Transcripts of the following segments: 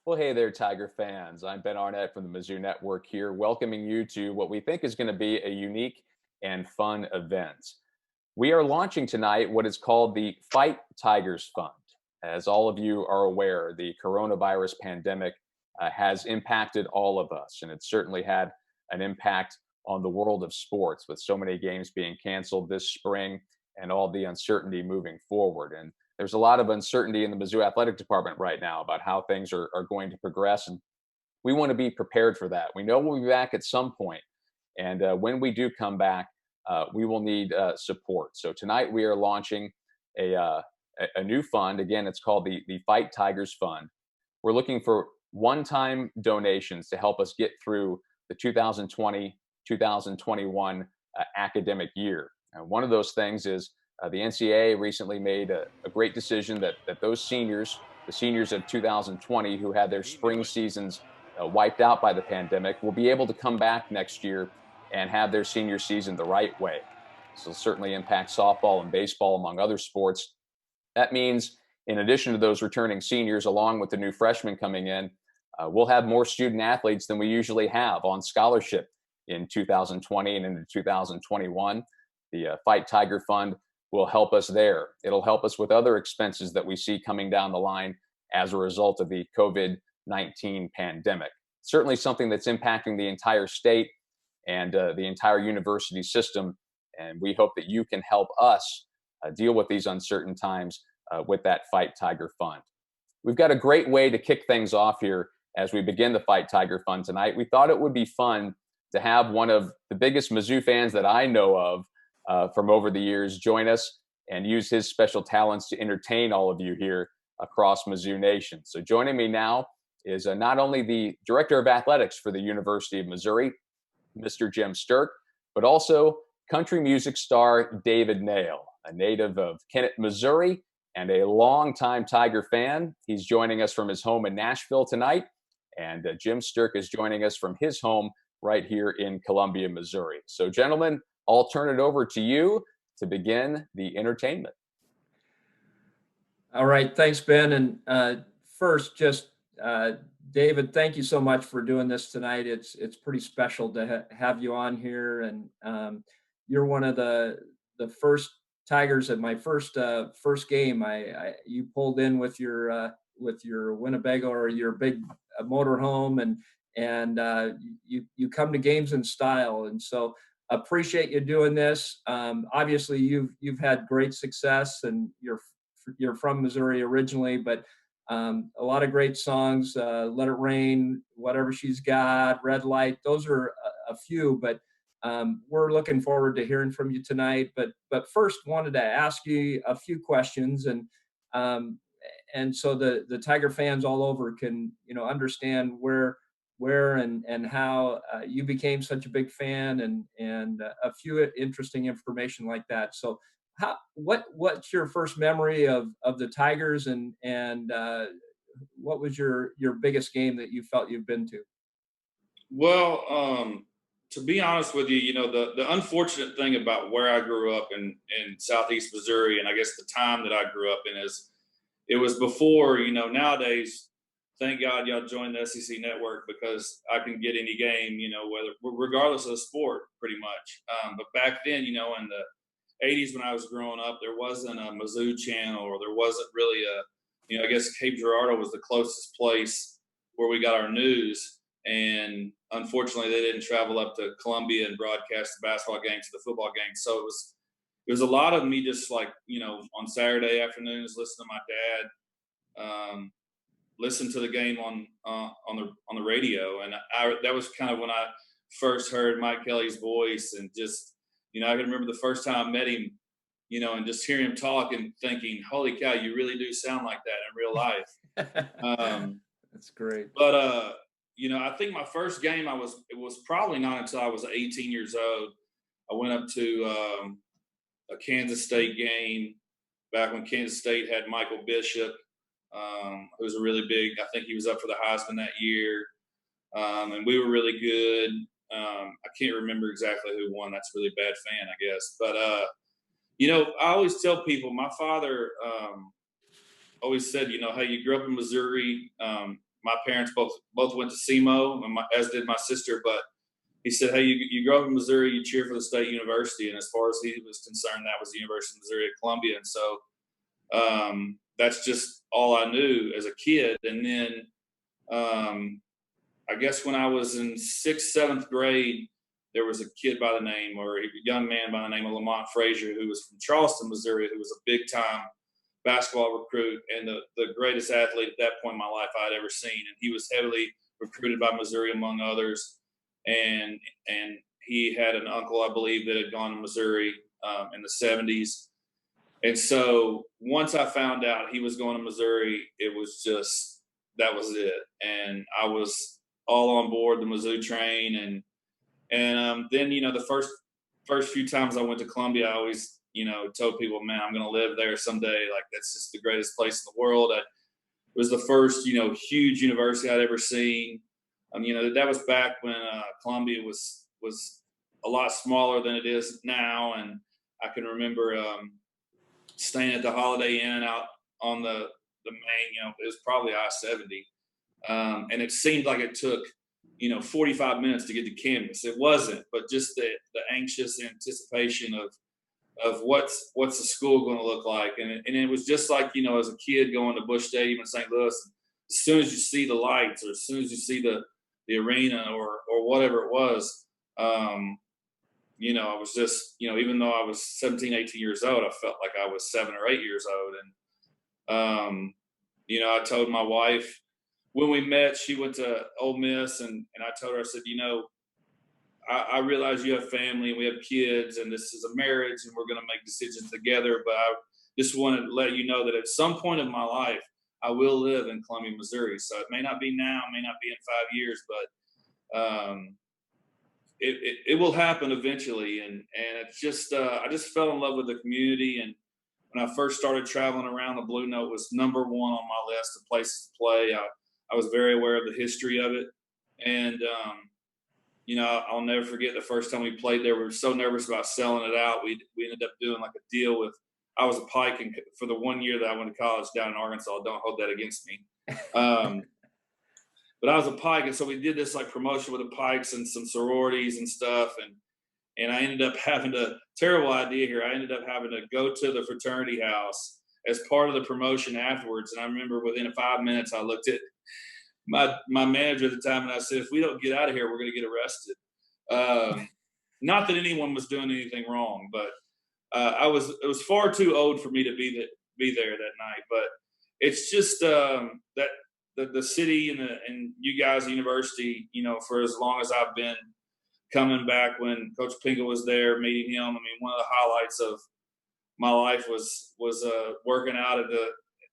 Well, hey there, Tiger fans. I'm Ben Arnett from the Mizzou Network here, welcoming you to what we think is going to be a unique and fun event. We are launching tonight what is called the Fight Tigers Fund. As all of you are aware, the coronavirus pandemic has impacted all of us, and it's certainly had an impact on the world of sports with so many games being canceled this spring and all the uncertainty moving forward. And there's a lot of uncertainty in the Mizzou Athletic Department right now about how things are going to progress. And we want to be prepared for that. We know we'll be back at some point, and when we do come back, we will need support. So tonight we are launching a, uh, a new fund. Again, it's called the Fight Tigers Fund. We're looking for one-time donations to help us get through the 2020-2021 academic year. One of those things is the NCAA recently made a great decision that those seniors, the seniors of 2020 who had their spring seasons wiped out by the pandemic, will be able to come back next year and have their senior season the right way. This will certainly impact softball and baseball, among other sports. That means, in addition to those returning seniors, along with the new freshmen coming in, we'll have more student athletes than we usually have on scholarship in 2020 and into 2021. The Fight Tiger Fund will help us there. It'll help us with other expenses that we see coming down the line as a result of the COVID-19 pandemic. Certainly something that's impacting the entire state and the entire university system. And we hope that you can help us deal with these uncertain times with that Fight Tiger Fund. We've got a great way to kick things off here as we begin the Fight Tiger Fund tonight. We thought it would be fun to have one of the biggest Mizzou fans that I know of from over the years join us and use his special talents to entertain all of you here across Mizzou Nation. So joining me now is not only the Director of Athletics for the University of Missouri, Mr. Jim Sterk, but also country music star David Nail, a native of Kennett, Missouri, and a longtime Tiger fan. He's joining us from his home in Nashville tonight, and Jim Sterk is joining us from his home right here in Columbia, Missouri. So, gentlemen, I'll turn it over to you to begin the entertainment. All right, thanks, Ben. And first, just David, thank you so much for doing this tonight. It's pretty special to have you on here, and you're one of the first Tigers at my first game. You pulled in with your Winnebago or your big motorhome, and you come to games in style, and so appreciate you doing this. Obviously, you've had great success, and you're from Missouri originally, but a lot of great songs. Let It Rain, Whatever She's Got, Red Light. Those are a few, but we're looking forward to hearing from you tonight. But first, wanted to ask you a few questions, and so the Tiger fans all over can understand where and how you became such a big fan, and a few interesting information like that. So what's your first memory of the Tigers, and what was your biggest game that you felt you've been to? Well, to be honest with you, the unfortunate thing about where I grew up in Southeast Missouri, and I guess the time that I grew up in, is it was before, nowadays, thank God y'all joined the SEC network because I can get any game, whether regardless of the sport, pretty much. But back then, in the 80s when I was growing up, there wasn't a Mizzou channel, or there wasn't really I guess Cape Girardeau was the closest place where we got our news. And unfortunately, they didn't travel up to Columbia and broadcast the basketball games, the football games. So it was a lot of me just like, on Saturday afternoons, listen to my dad, listen to the game on the radio. And that was kind of when I first heard Mike Kelly's voice, and just, I can remember the first time I met him, and just hearing him talk and thinking, holy cow, you really do sound like that in real life. That's great. But, I think my first game, it was probably not until I was 18 years old. I went up to a Kansas State game back when Kansas State had Michael Bishop, who was a really big, I think he was up for the Heisman that year. And we were really good. I can't remember exactly who won. That's a really bad fan, I guess. But, I always tell people, my father always said, hey, you grew up in Missouri. my parents both went to SEMO, and as did my sister. But he said, "Hey, you grow up in Missouri, you cheer for the state university." And as far as he was concerned, that was the University of Missouri at Columbia. And so that's just all I knew as a kid. And then I guess when I was in 6th, 7th grade, there was a kid by the name, or a young man by the name of Lamont Frazier, who was from Charleston, Missouri, who was a big time basketball recruit and the greatest athlete at that point in my life I had ever seen. And he was heavily recruited by Missouri, among others. And he had an uncle, I believe, that had gone to Missouri in the 70s. And so once I found out he was going to Missouri, it was just, that was it. And I was all on board the Mizzou train. And then, the first few times I went to Columbia, I always, told people, man, I'm going to live there someday. Like, that's just the greatest place in the world. It was the first, huge university I'd ever seen. That was back when Columbia was a lot smaller than it is now. And I can remember staying at the Holiday Inn out on the main, it was probably I-70. And it seemed like it took, 45 minutes to get to campus. It wasn't, but just the anxious anticipation of what's the school going to look like. And it was just like, as a kid going to Busch Stadium in St. Louis, as soon as you see the lights, or as soon as you see the arena or whatever it was, I was just, even though I was 17, 18 years old, I felt like I was 7 or 8 years old. And, I told my wife when we met, she went to Ole Miss, and I told her, I said, I realize you have family and we have kids, and this is a marriage and we're going to make decisions together. But I just want to let you know that at some point in my life, I will live in Columbia, Missouri. So it may not be now, it may not be in 5 years, but it will happen eventually. And it's just, I just fell in love with the community. And when I first started traveling around, the Blue Note was number one on my list of places to play. I was very aware of the history of it. And, I'll never forget the first time we played there. We were so nervous about selling it out. We ended up doing like a deal with, I was a Pike, and for the 1 year that I went to college down in Arkansas, don't hold that against me. But I was a Pike, and so we did this like promotion with the Pikes and some sororities and stuff. And I ended up having terrible idea here. I ended up having to go to the fraternity house as part of the promotion afterwards. And I remember within 5 minutes, I looked at my manager at the time, and I said, if we don't get out of here, we're going to get arrested. Not that anyone was doing anything wrong, but it was far too old for me to be there that night. But it's just that the city and you guys, the university, for as long as I've been coming back, when Coach Pinkel was there, meeting him. I mean, one of the highlights of my life was working out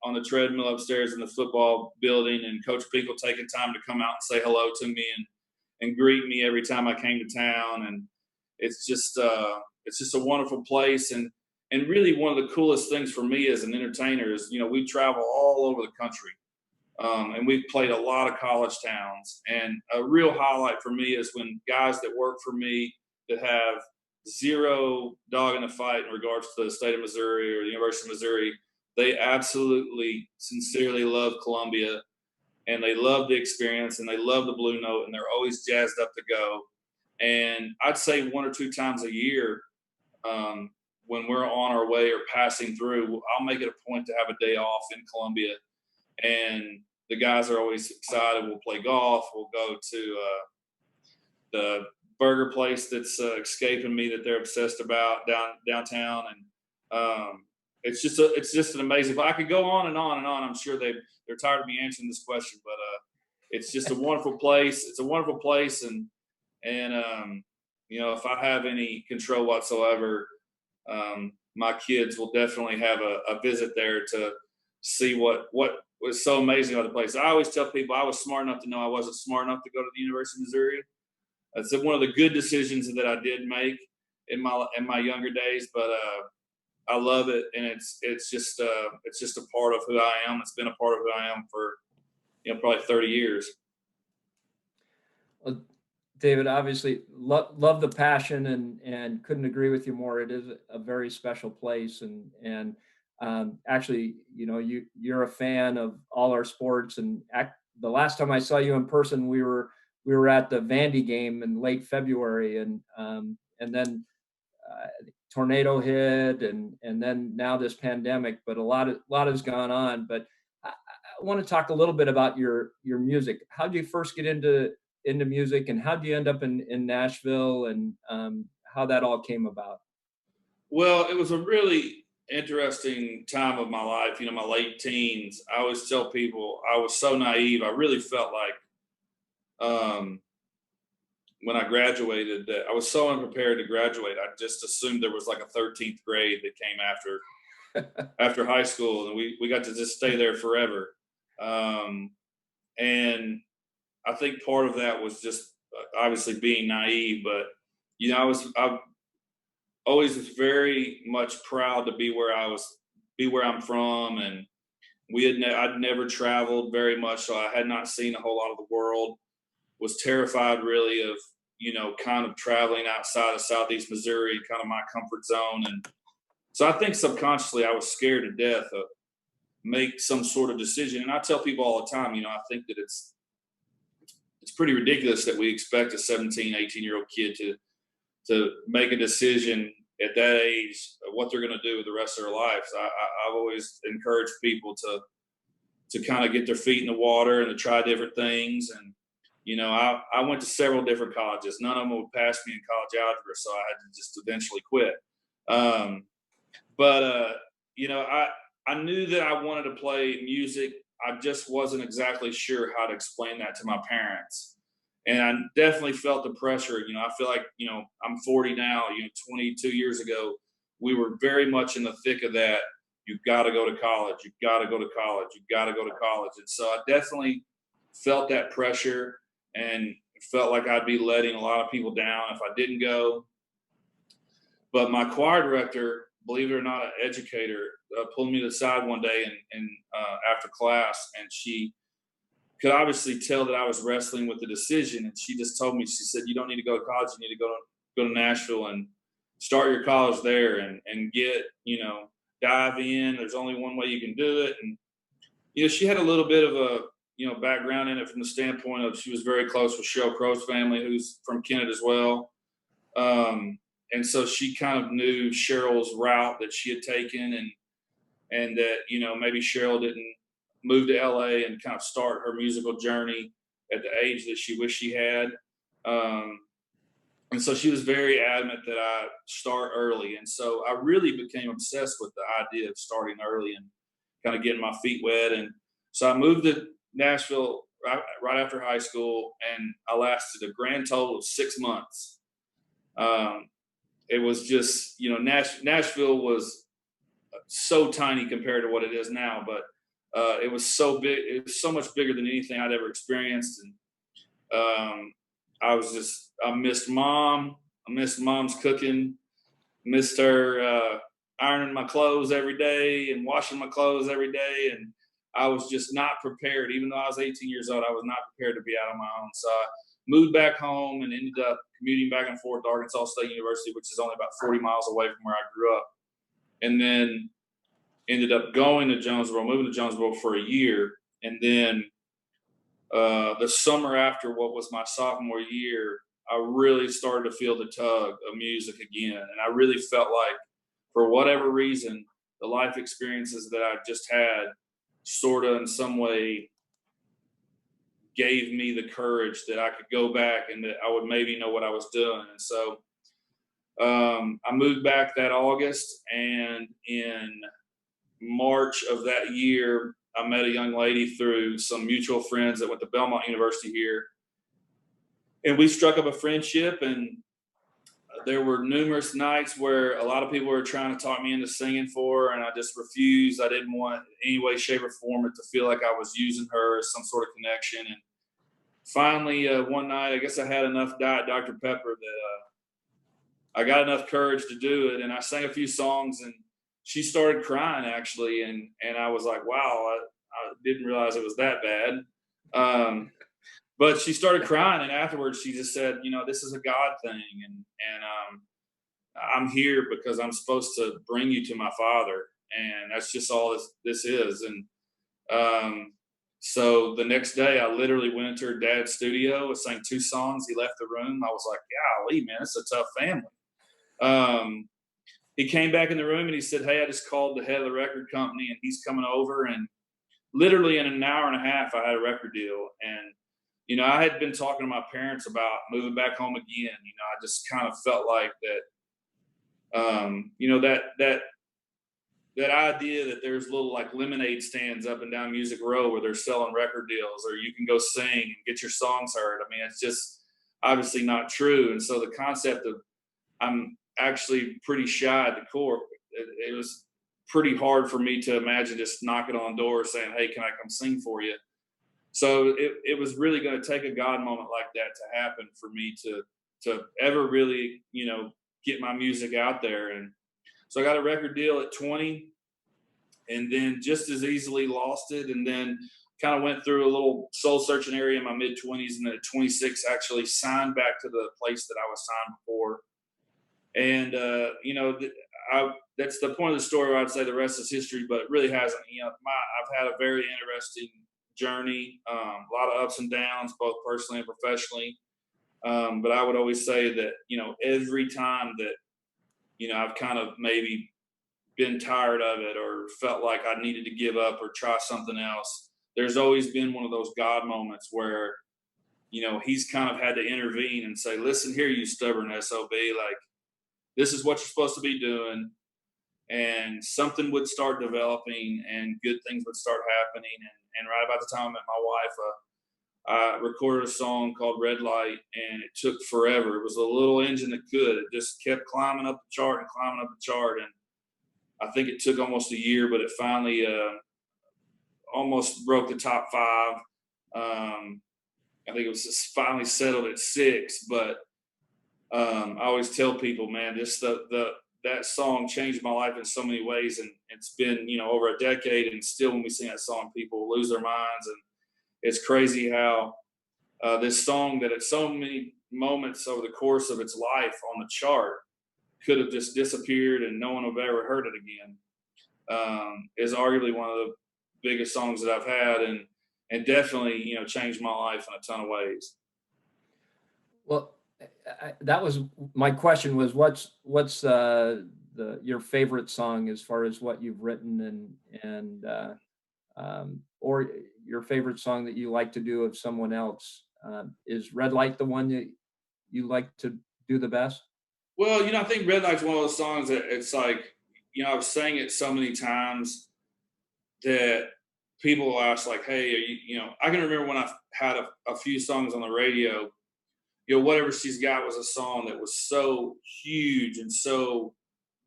on the treadmill upstairs in the football building, and Coach Pinkel taking time to come out and say hello to me and greet me every time I came to town. And it's just a wonderful place. And really one of the coolest things for me as an entertainer is, we travel all over the country. And we've played a lot of college towns. And a real highlight for me is when guys that work for me that have zero dog in the fight in regards to the state of Missouri or the University of Missouri, they absolutely, sincerely love Columbia, and they love the experience, and they love the Blue Note, and they're always jazzed up to go. And I'd say 1 or 2 times a year, when we're on our way or passing through, I'll make it a point to have a day off in Columbia. And the guys are always excited. We'll play golf. We'll go to the burger place that's escaping me that they're obsessed about downtown. And it's just an amazing. But I could go on and on and on. I'm sure they're tired of me answering this question, but it's just a wonderful place. It's a wonderful place, and if I have any control whatsoever, my kids will definitely have a visit there to see what was so amazing about the place. I always tell people I was smart enough to know I wasn't smart enough to go to the University of Missouri. It's one of the good decisions that I did make in my younger days, but I love it, and it's just a part of who I am. It's been a part of who I am for probably 30 years. Well, David, obviously love the passion and couldn't agree with you more. It is a very special place, and actually, you're a fan of all our sports, and the last time I saw you in person, we were at the Vandy game in late February, and then tornado hit, and then now this pandemic. But a lot has gone on. But I want to talk a little bit about your music. How did you first get into music, and how did you end up in Nashville, and how that all came about? Well, it was a really interesting time of my life, my late teens. I always tell people I was so naive. I really felt like when I graduated that I was so unprepared to graduate. I just assumed there was like a 13th grade that came after high school, and we got to just stay there forever. And I think part of that was just obviously being naive, but I always was very much proud to be where I'm from, and I'd never traveled very much, so I had not seen a whole lot of the world. Was terrified really of kind of traveling outside of Southeast Missouri, kind of my comfort zone, and so I think subconsciously I was scared to death of make some sort of decision. And I tell people all the time, I think that it's pretty ridiculous that we expect a 17, 18-year-old kid to make a decision at that age of what they're going to do with the rest of their lives. I've always encouraged people to kind of get their feet in the water and to try different things. And, I went to several different colleges. None of them would pass me in college algebra, so I had to just eventually quit. I knew that I wanted to play music. I just wasn't exactly sure how to explain that to my parents. And I definitely felt the pressure. I feel like, I'm 40 now, 22 years ago, we were very much in the thick of that. You've got to go to college. You've got to go to college. You've got to go to college. And so I definitely felt that pressure and felt like I'd be letting a lot of people down if I didn't go. But my choir director, believe it or not, an educator, pulled me to the side one day and after class, and she could obviously tell that I was wrestling with the decision. And she just told me, she said, "You don't need to go to college. You need to go to Nashville and start your college there and get, dive in. There's only one way you can do it." And, she had a little bit of a, background in it from the standpoint of she was very close with Sheryl Crow's family, who's from Kennett as well. And so she kind of knew Cheryl's route that she had taken, and that, maybe Cheryl didn't move to LA and kind of start her musical journey at the age that she wished she had. And so she was very adamant that I start early. And so I really became obsessed with the idea of starting early and kind of getting my feet wet. And so I moved to Nashville right after high school, and I lasted a grand total of 6 months. It was just, Nashville was so tiny compared to what it is now, but it was so big. It was so much bigger than anything I'd ever experienced. And I missed mom. I missed mom's cooking, missed her ironing my clothes every day and washing my clothes every day. And I was just not prepared. Even though I was 18 years old, I was not prepared to be out on my own. So I moved back home and ended up commuting back and forth to Arkansas State University, which is only about 40 miles away from where I grew up. And then ended up moving to Jonesboro for a year. And then the summer after what was my sophomore year, I really started to feel the tug of music again. And I really felt like, for whatever reason, the life experiences that I just had sort of in some way gave me the courage that I could go back and that I would maybe know what I was doing. And so I moved back that August, and in March of that year, I met a young lady through some mutual friends that went to Belmont University here. And we struck up a friendship, and there were numerous nights where a lot of people were trying to talk me into singing for her, and I just refused. I didn't want in any way, shape, or form it to feel like I was using her as some sort of connection. And finally, one night, I guess I had enough Diet Dr. Pepper that I got enough courage to do it. And I sang a few songs, and she started crying, actually. And I was like, wow, I didn't realize it was that bad. But she started crying, and afterwards she just said, this is a God thing. And I'm here because I'm supposed to bring you to my Father. And that's just all this is. And So the next day, I literally went into her dad's studio, sang 2 songs. He left the room. I was like, golly, man, it's a tough family. He came back in the room and he said, hey, I just called the head of the record company and he's coming over. And literally in an hour and a half, I had a record deal. And, you know, I had been talking to my parents about moving back home again. You know, I just kind of felt like that, you know, that idea that there's little like lemonade stands up and down Music Row where they're selling record deals, or you can go sing and get your songs heard. I mean, it's just obviously not true. And so the concept of I'm actually pretty shy at the core, it was pretty hard for me to imagine just knocking on doors saying, hey, can I come sing for you? So it was really going to take a God moment like that to happen for me to ever really, you know, get my music out there. And so I got a record deal at 20 and then just as easily lost it. And then kind of went through a little soul searching area in my mid 20s. And then at 26, actually signed back to the place that I was signed before. And, you know, that's the point of the story where I'd say the rest is history, but it really hasn't. You know, I've had a very interesting journey, a lot of ups and downs, both personally and professionally. But I would always say that, you know, every time that, you know, I've kind of maybe been tired of it or felt like I needed to give up or try something else, there's always been one of those God moments where, you know, he's kind of had to intervene and say, listen here, you stubborn SOB, like, this is what you're supposed to be doing. And something would start developing and good things would start happening. And right about the time I met my wife, I recorded a song called Red Light, and it took forever. It was a little engine that could. It just kept climbing up the chart and climbing up the chart. And I think it took almost a year, but it finally almost broke the top 5. I think it was just finally settled at 6, but I always tell people, man, that song changed my life in so many ways, and it's been, you know, over a decade, and still when we sing that song, people lose their minds. And it's crazy how this song that at so many moments over the course of its life on the chart could have just disappeared and no one would have ever heard it again, is arguably one of the biggest songs that I've had, and definitely, you know, changed my life in a ton of ways. Well, that was my question, was what's your favorite song as far as what you've written, and or your favorite song that you like to do of someone else? Is Red Light the one that you like to do the best? Well, you know, I think Red Light's one of those songs that it's like, you know, I've sang it so many times that people will ask like, hey, you know, I can remember when I had a few songs on the radio, you know, Whatever She's Got was a song that was so huge and so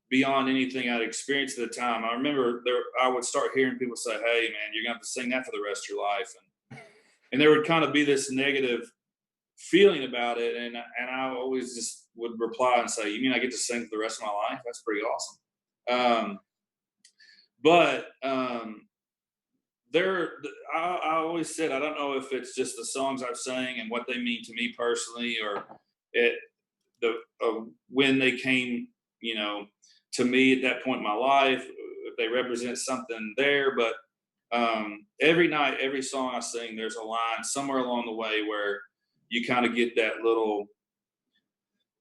beyond anything I'd experienced at the time. I remember I would start hearing people say, hey, man, you're going to have to sing that for the rest of your life. And there would kind of be this negative feeling about it. And I always just would reply and say, you mean I get to sing for the rest of my life? That's pretty awesome. I always said, I don't know if it's just the songs I've sang and what they mean to me personally, or when they came, you know, to me at that point in my life, if they represent something there. But every night, every song I sing, there's a line somewhere along the way where you kind of get that little,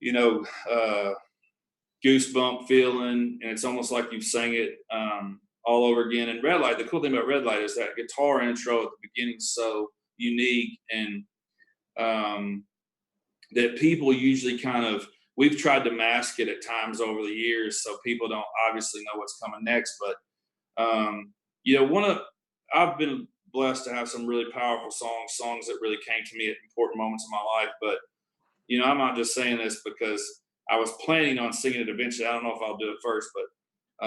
you know, goosebump feeling, and it's almost like you've sang it all over again. And Red Light, the cool thing about Red Light is that guitar intro at the beginning is so unique, and that people usually we've tried to mask it at times over the years so people don't obviously know what's coming next. But you know, I've been blessed to have some really powerful songs that really came to me at important moments in my life. But you know, I'm not just saying this because I was planning on singing it eventually. I don't know if I'll do it first, but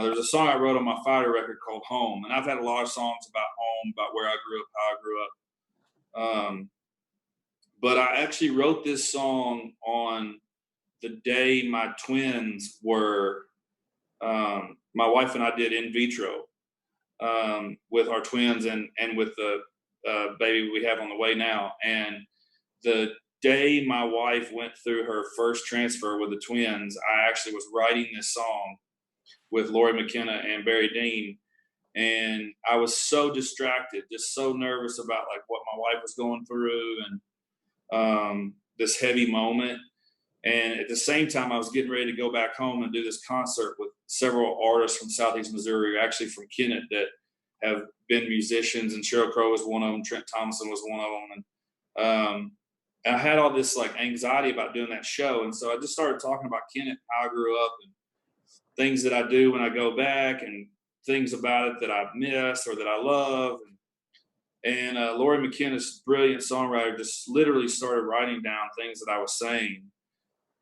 there's a song I wrote on my Fighter record called Home. And I've had a lot of songs about home, about where I grew up, how I grew up. But I actually wrote this song on the day my twins were, my wife and I did in vitro with our twins and with the baby we have on the way now. And the day my wife went through her first transfer with the twins, I actually was writing this song with Lori McKenna and Barry Dean. And I was so distracted, just so nervous about like what my wife was going through and this heavy moment. And at the same time, I was getting ready to go back home and do this concert with several artists from Southeast Missouri, actually from Kennett, that have been musicians. And Sheryl Crow was one of them. Trent Thompson was one of them. And I had all this like anxiety about doing that show. And so I just started talking about Kennett, how I grew up, and things that I do when I go back, and things about it that I miss or that I love. And Lori McKenna's brilliant songwriter just literally started writing down things that I was saying.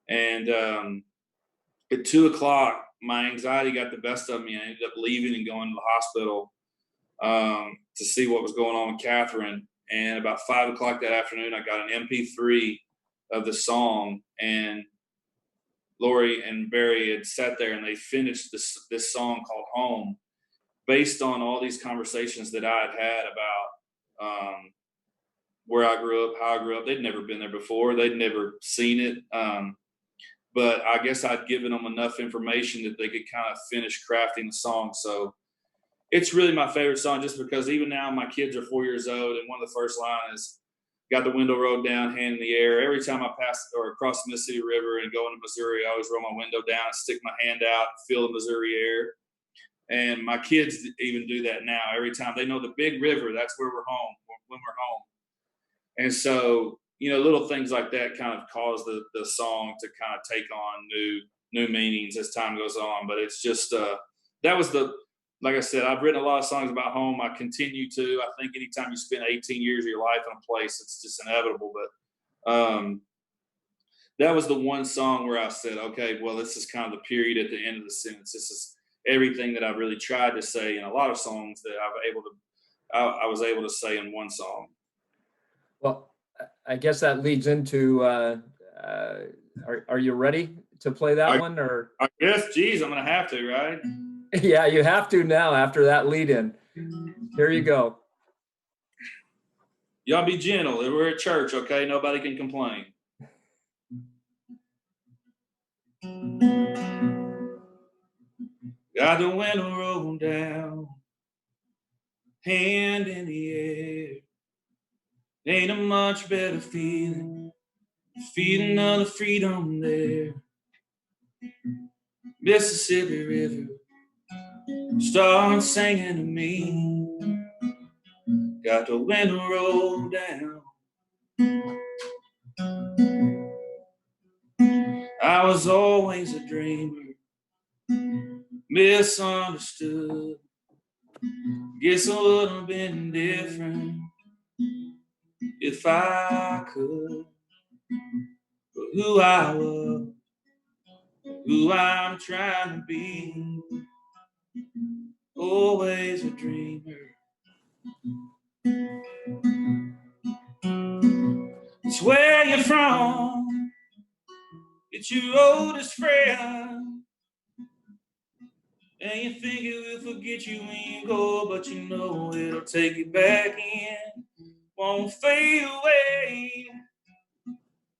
And at 2:00, my anxiety got the best of me. I ended up leaving and going to the hospital to see what was going on with Catherine. And about 5:00 that afternoon, I got an MP3 of the song, and Lori and Barry had sat there and they finished this song called Home, based on all these conversations that I had about where I grew up, how I grew up. They'd never been there before. They'd never seen it. But I guess I'd given them enough information that they could kind of finish crafting the song. So it's really my favorite song, just because even now my kids are 4 years old, and one of the first lines is, got the window rolled down, hand in the air. Every time I pass or across the Mississippi River and go into Missouri, I always roll my window down and stick my hand out and feel the Missouri air. And my kids even do that now. Every time they know the big river, that's where we're home, when we're home. And so, little things like that kind of cause the song to kind of take on new meanings as time goes on. But it's just, like I said, I've written a lot of songs about home. I continue to. I think anytime you spend 18 years of your life in a place, it's just inevitable. But that was the one song where I said, okay, well, this is kind of the period at the end of the sentence. This is everything that I've really tried to say in a lot of songs that I was able to say in one song. Well, I guess that leads into, are you ready to play that one? Or I guess, geez, I'm going to have to, right? Yeah, you have to now after that lead in. Here you go. Y'all be gentle. We're at church, okay? Nobody can complain. Got the window rolled down, hand in the air. Ain't a much better feeling of the freedom there. Mississippi River starts singing to me. Got the window rolled down. I was always a dreamer, misunderstood. Guess I would have been different if I could. But who I was, who I'm trying to be, always a dreamer. It's where you're from, it's your oldest friend, and you think it will forget you when you go, but you know it'll take you back in, won't fade away.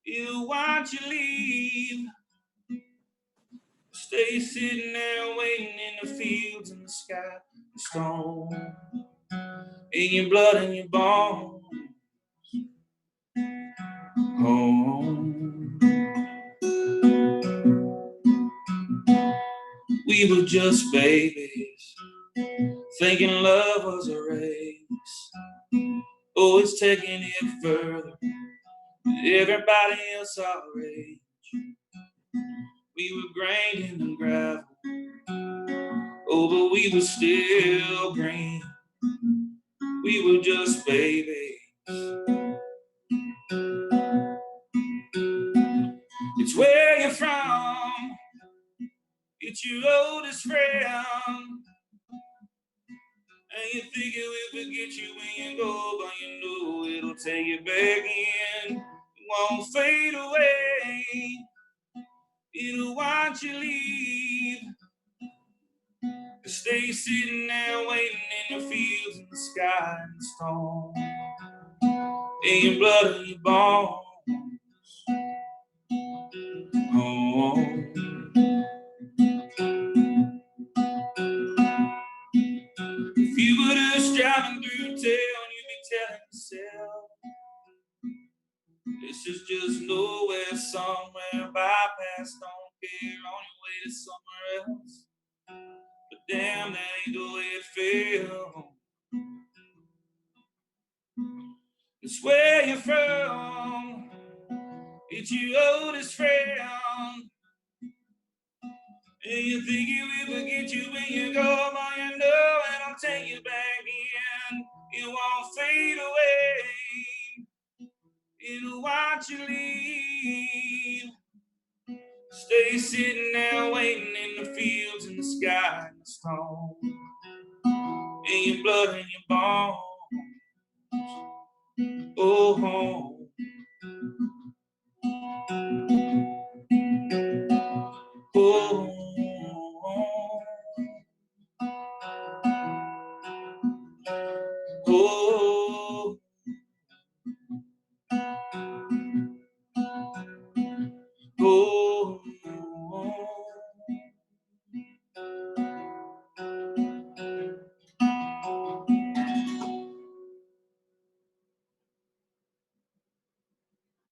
It'll watch you leave, stay sitting there waiting in the fields and the sky, the stone, in your blood and your bones. Home. We were just babies, thinking love was a race. Oh, it's taking it further than everybody else our age. We were grained in the gravel, oh, but we were still green. We were just babies. It's where you're from, it's your oldest friend, and you think it will forget you when you go, but you know it'll take you back in. It won't fade away. It'll watch you leave. Stay sitting there waiting in the fields and the sky and the storm, in your blood and your bones. Home. This is just nowhere, somewhere, bypass, don't care, on your way to somewhere else. But damn, that ain't the way it feels. It's where you're from, it's your oldest friend. And you think you will forget you when you go, but you know it'll take you back in. It won't fade away. It'll watch you leave. Stay sitting there waiting in the fields, in the sky, in the storm. In your blood and your bones. Oh, home. Oh, oh, oh,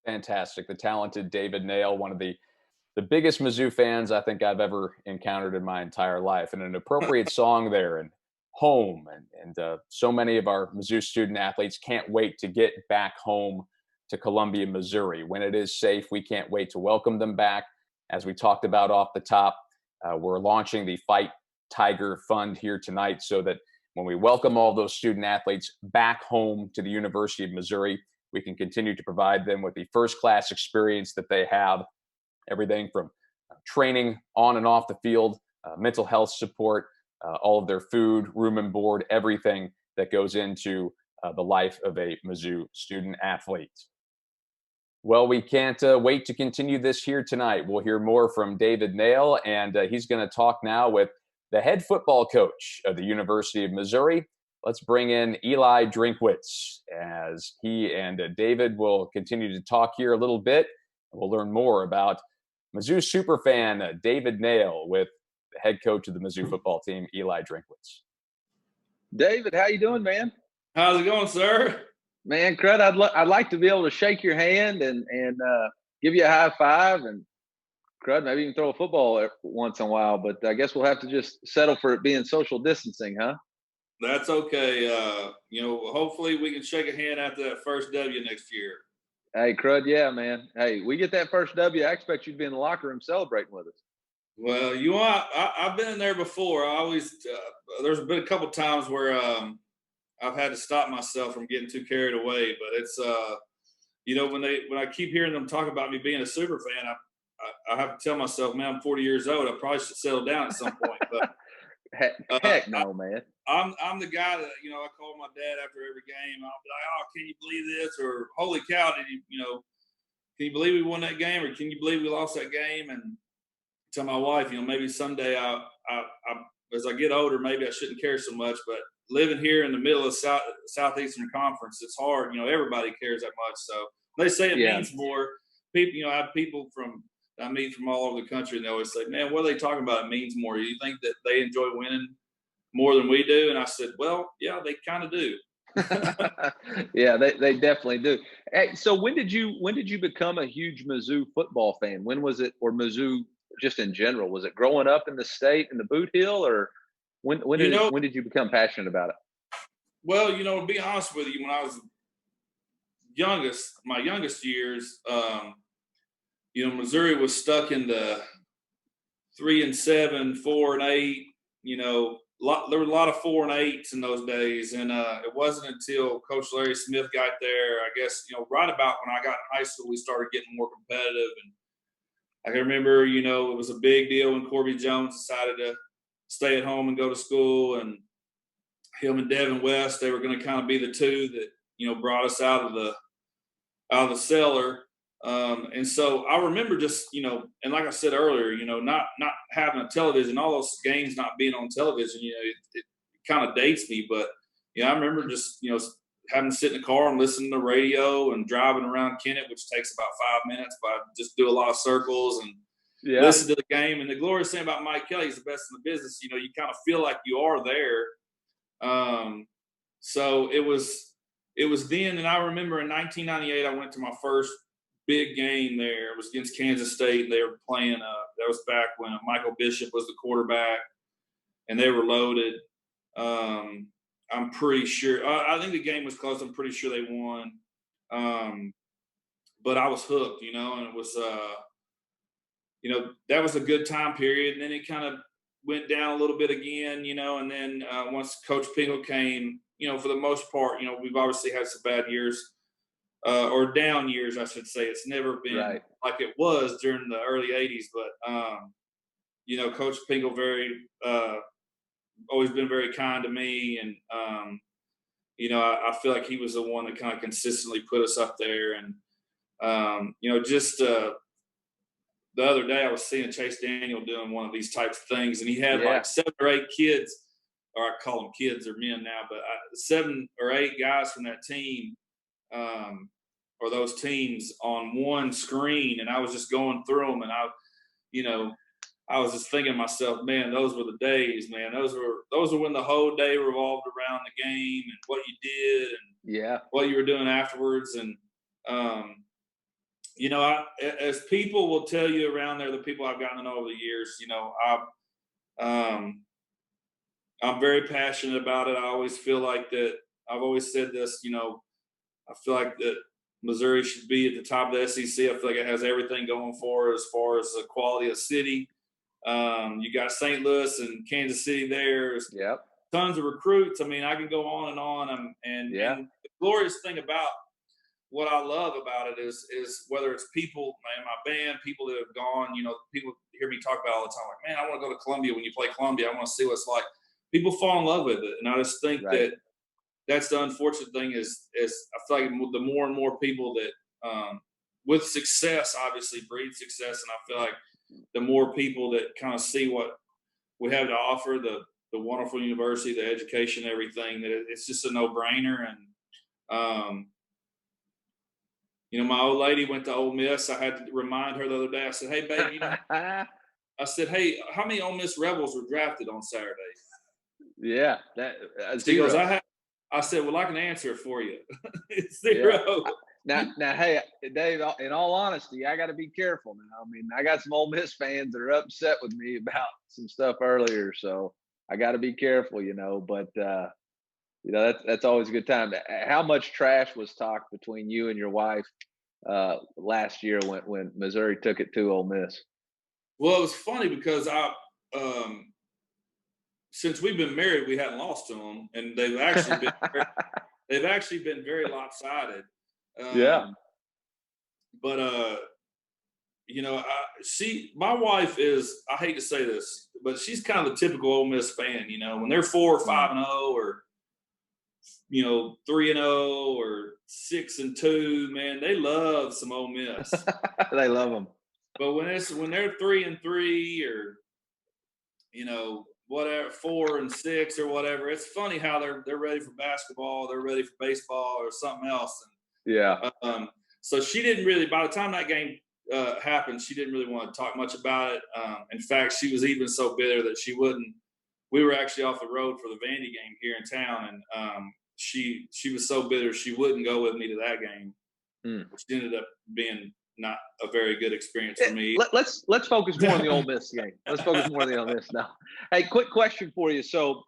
Fantastic. The talented David Nail, one of the biggest Mizzou fans I think I've ever encountered in my entire life, and an appropriate song there, and home. And so many of our Mizzou student athletes can't wait to get back home to Columbia, Missouri. When it is safe, we can't wait to welcome them back. As we talked about off the top, we're launching the Fight Tiger Fund here tonight so that when we welcome all those student athletes back home to the University of Missouri, we can continue to provide them with the first-class experience that they have. Everything from training on and off the field, mental health support, all of their food, room and board, everything that goes into the life of a Mizzou student athlete. Well, we can't wait to continue this here tonight. We'll hear more from David Nail, and he's going to talk now with the head football coach of the University of Missouri. Let's bring in Eli Drinkwitz as he and David will continue to talk here a little bit. We'll learn more about Mizzou superfan David Nail with the head coach of the Mizzou football team, Eli Drinkwitz. David, how you doing, man? how's it going, sir? Man, Crud, I'd like to be able to shake your hand and give you a high five, and Crud, maybe even throw a football once in a while. But I guess we'll have to just settle for it being social distancing, huh? That's okay. Hopefully we can shake a hand after that first W next year. Hey, Crud, yeah, man. Hey, we get that first W, I expect you to be in the locker room celebrating with us. Well, I've been in there before. I always there's been a couple times where I've had to stop myself from getting too carried away. But it's when I keep hearing them talk about me being a super fan, I have to tell myself, man, I'm 40 years old. I probably should settle down at some point. But heck no, man. I'm the guy that I call my dad after every game. I'll be like, oh, can you believe this? Or holy cow, can you believe we won that game? Or can you believe we lost that game? And tell my wife, maybe someday I as I get older, maybe I shouldn't care so much. But living here in the middle of Southeastern Conference, it's hard. Everybody cares that much. So they say it means more. People, I have people I meet from all over the country, and they always say, man, what are they talking about? It means more. Do you think that they enjoy winning more than we do? And I said, well, yeah, they kind of do. Yeah, they definitely do. Hey, so when did you become a huge Mizzou football fan? When was it, or Mizzou just in general? Was it growing up in the state in the Boot Hill, or when did you become passionate about it? Well, to be honest with you, when I was my youngest years, Missouri was stuck in the 3-7, 4-8. There were a lot of 4 and 8s in those days, and it wasn't until Coach Larry Smith got there, I guess, right about when I got in high school, we started getting more competitive. And I can remember, it was a big deal when Corby Jones decided to stay at home and go to school, and him and Devin West, they were going to kind of be the two that brought us out of the cellar. And so I remember just, and like I said earlier, not having a television, all those games not being on television, it kind of dates me. But, I remember just, having to sit in the car and listen to the radio and driving around Kennett, which takes about 5 minutes, but I just do a lot of circles and listen to the game. And the glorious thing about Mike Kelly, he's the best in the business. You kind of feel like you are there. So it was then, and I remember in 1998, I went to my first big game there. It was against Kansas State. And they were playing. That was back when Michael Bishop was the quarterback, and they were loaded. I'm pretty sure. I think the game was close. I'm pretty sure they won. But I was hooked, you know, and it was, you know, that was a good time period. And then it kind of went down a little bit again, you know, and then once Coach Pingle came, you know, for the most part, you know, we've obviously had some bad years or down years, I should say. It's never been like it was during the early 80s. But, you know, Coach Pingle always been very kind to me. And, you know, I feel like he was the one that kind of consistently put us up there. And, you know, just the other day I was seeing Chase Daniel doing one of these types of things, and he had like 7 or 8 kids, or I call them kids, they're men now, but 7 or 8 guys from that team, or those teams on one screen, and I was just going through them, and you know, I was just thinking to myself, man, those were the days, man. Those were when the whole day revolved around the game and what you did and what you were doing afterwards. And, you know, as people will tell you around there, the people I've gotten to know over the years, you know, I'm very passionate about it. I always feel like that. I've always said this, you know, I feel like that Missouri should be at the top of the SEC. I feel like it has everything going for it as far as the quality of city. You got St. Louis and Kansas City there. Tons of recruits. I mean, I can go on and on. And the glorious thing about what I love about it is whether it's people in my band, people that have gone, you know, people hear me talk about it all the time, like, man, I want to go to Columbia when you play Columbia. I want to see what it's like. People fall in love with it. And I just think that that's the unfortunate thing is I feel like the more and more people that with success obviously breed success. And I feel like the more people that kind of see what we have to offer, the wonderful university, the education, everything, that it's just a no-brainer. And, you know, my old lady went to Ole Miss. I had to remind her the other day. I said, hey, babe, you know, I said, hey, how many Ole Miss Rebels were drafted on Saturday? Yeah. She goes, I said, well, I can answer it for you. It's 0. Now, hey, Dave, in all honesty, I got to be careful now. I mean, I got some Ole Miss fans that are upset with me about some stuff earlier, so I got to be careful, you know. But you know, that's always a good time. How much trash was talked between you and your wife last year when Missouri took it to Ole Miss? Well, it was funny because since we've been married, we hadn't lost to them, and they've actually been very lopsided. But you know, my wife is, I hate to say this, but she's kind of the typical Ole Miss fan. You know, when they're 4 or 5-0, or you know, 3-0 or 6-2, man, they love some Ole Miss. They love them. But when they're 3-3, or you know, whatever, 4-6 or whatever, it's funny how they're ready for basketball, they're ready for baseball or something else. And, so she didn't really, by the time that game happened, she didn't really want to talk much about it. In fact, she was even so bitter that she wouldn't. We were actually off the road for the Vandy game here in town, and she was so bitter she wouldn't go with me to that game, which ended up being not a very good experience for me. Let's focus more on the Ole Miss game. Let's focus more on the Ole Miss now. Hey, quick question for you. So,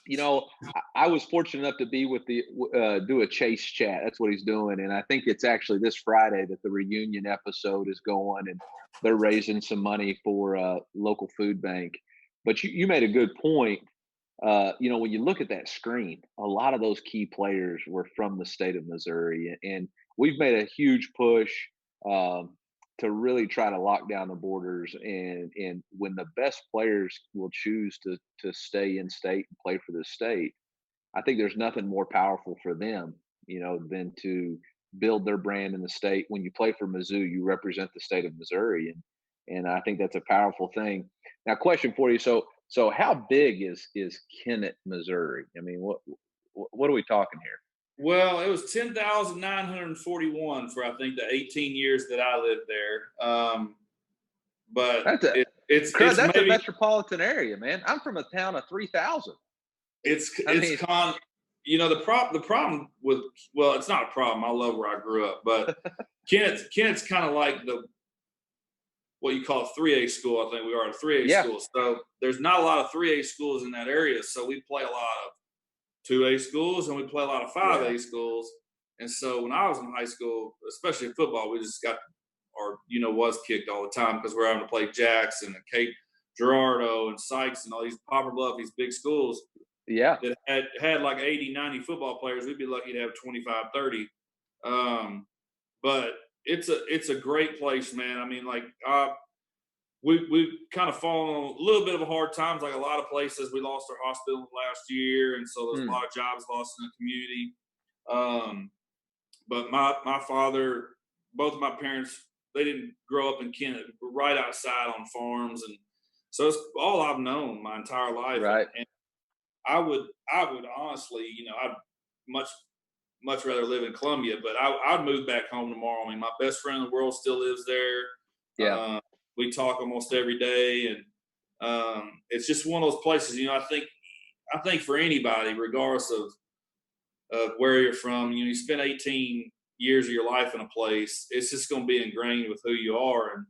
you know, I was fortunate enough to be with do a Chase chat. That's what he's doing, and I think it's actually this Friday that the reunion episode is going, and they're raising some money for a local food bank. But you made a good point. You know, when you look at that screen, a lot of those key players were from the state of Missouri, and we've made a huge push to really try to lock down the borders. And when the best players will choose to stay in state and play for the state, I think there's nothing more powerful for them, you know, than to build their brand in the state. When you play for Mizzou, you represent the state of Missouri, and I think that's a powerful thing. Now, question for you: so how big is Kennett, Missouri? I mean, what are we talking here? Well, it was 10,941 for, I think, the 18 years that I lived there. But it's that's maybe a metropolitan area, man. I'm from a town of 3,000. You know, the problem with, well, it's not a problem. I love where I grew up, but Kennett's kind of like what you call a 3A school. I think we are a 3A school. So there's not a lot of 3A schools in that area. So we play a lot of 2A schools and we play a lot of 5A schools. And so when I was in high school, especially in football, we just got our was kicked all the time because we're having to play Jackson and Cape Girardeau and Sykes and all these Poplar Bluff, these big schools that had like 80, 90 football players. We'd be lucky to have 25, 30. But it's a great place, man. I mean, like we've kind of fallen on a little bit of a hard times, like a lot of places. We lost our hospital last year, and so there's a lot of jobs lost in the community. But my father, both of my parents, they didn't grow up in Kennett, right outside on farms, and so it's all I've known my entire life. Right. And I would honestly, I'd much rather live in Columbia, but I'd move back home tomorrow. I mean, my best friend in the world still lives there. Yeah. We talk almost every day, and it's just one of those places. I think for anybody, regardless of where you're from, you spend 18 years of your life in a place, it's just going to be ingrained with who you are.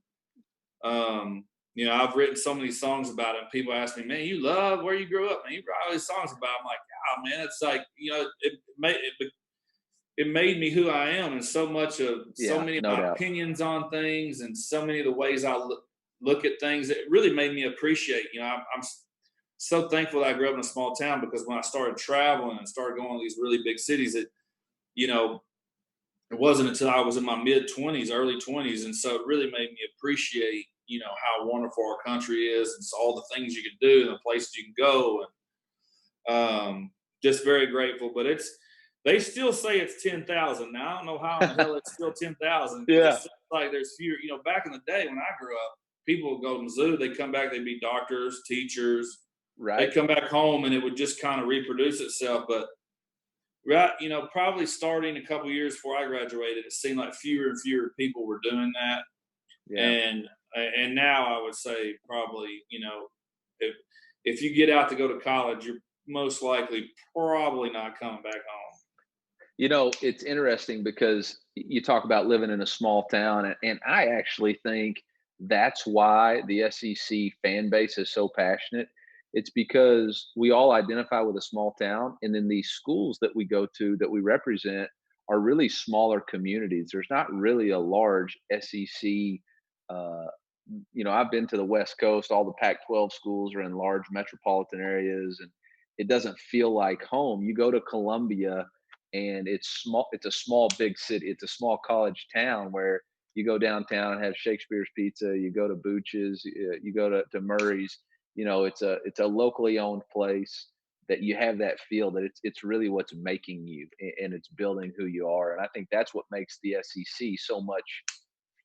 And I've written so many songs about it. And people ask me, "Man, you love where you grew up, man. You write all these songs about it." I'm like, "Oh man, it's like it made me who I am, and so many of my opinions on things, and so many of the ways I look at things. It really made me appreciate. I'm so thankful that I grew up in a small town, because when I started traveling and started going to these really big cities, it wasn't until I was in my mid-20s, early 20s, and so it really made me appreciate how wonderful our country is, and so all the things you can do and the places you can go, and just very grateful. But they still say it's 10,000 now. I don't know how in the hell it's still 10,000. Yeah, it's like there's fewer. Back in the day when I grew up, people would go to Mizzou, they'd come back, they'd be doctors, teachers. Right. They'd come back home and it would just kind of reproduce itself. But probably starting a couple years before I graduated, it seemed like fewer and fewer people were doing that. Yeah. And now I would say probably, if you get out to go to college, you're most likely probably not coming back home. It's interesting because you talk about living in a small town, and I actually think that's why the SEC fan base is so passionate. It's because we all identify with a small town, and then these schools that we go to that we represent are really smaller communities. There's not really a large SEC. I've been to the West Coast. All the Pac-12 schools are in large metropolitan areas, and it doesn't feel like home. You go to Columbia, and it's small. It's a small, big city. It's a small college town where you go downtown and have Shakespeare's Pizza. You go to Booch's. You go to Murray's. It's a locally owned place that you have that feel that it's really what's making you, and it's building who you are. And I think that's what makes the SEC so much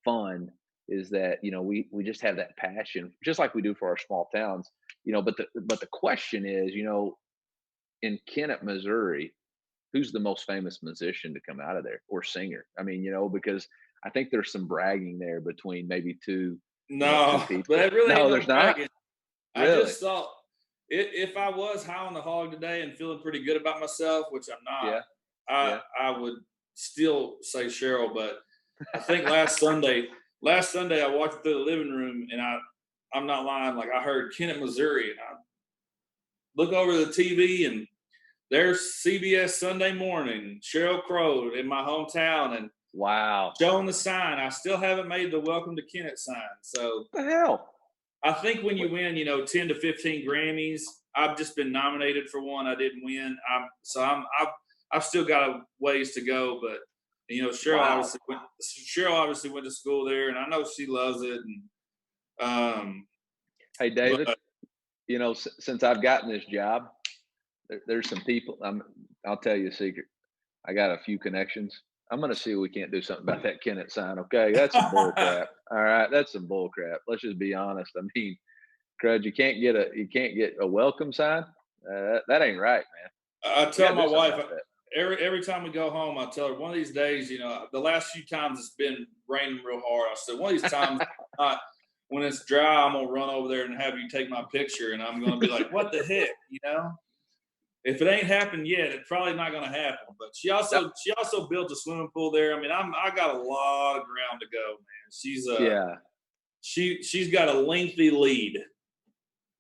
fun, is that we just have that passion, just like we do for our small towns. But the question is, in Kennett, Missouri, who's the most famous musician to come out of there, or singer? I mean, because I think there's some bragging there between maybe two. No, two people. But really no, there's bragging. Not. Really? I just thought if I was high on the hog today and feeling pretty good about myself, which I'm not, I would still say Cheryl. But I think last Sunday I walked through the living room, and I'm not lying, like I heard Kennett, Missouri, and I look over the TV, and there's CBS Sunday Morning, Sheryl Crow in my hometown, and wow, showing the sign. I still haven't made the Welcome to Kennett sign. So what the hell? I think when you win, 10 to 15 Grammys, I've just been nominated for one. I didn't win. I've still got a ways to go, but Cheryl obviously went to school there, and I know she loves it. And hey, David, since I've gotten this job, there's some people. I'll tell you a secret. I got a few connections. I'm going to see if we can't do something about that Kennett sign. Okay, that's some bull crap. All right, that's some bull crap. Let's just be honest. I mean, Crud, you can't get a welcome sign. That ain't right, man. I tell my wife every time we go home, I tell her, one of these days, the last few times it's been raining real hard. I said, one of these times, when it's dry, I'm gonna run over there and have you take my picture, and I'm gonna be like, what the heck, if it ain't happened yet, it's probably not going to happen. But she also built a swimming pool there. I mean, I got a lot of ground to go, man. She's got a lengthy lead.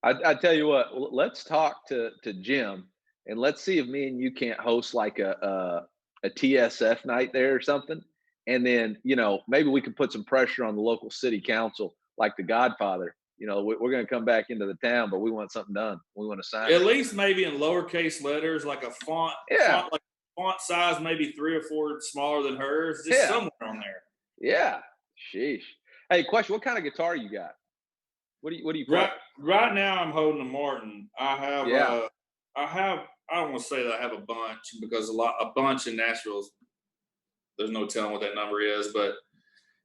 I tell you what, let's talk to Jim, and let's see if me and you can't host like a TSF night there or something. And then, maybe we can put some pressure on the local city council, like the Godfather. We're going to come back into the town, but we want something done. We want to sign at least maybe in lowercase letters, like a font, like font size, maybe 3 or 4 smaller than hers, just somewhere on there. Yeah. Sheesh. Hey, question: what kind of guitar you got? What do you play? Right now, I'm holding a Martin. I don't want to say that I have a bunch, because a bunch in Nashville, there's no telling what that number is. But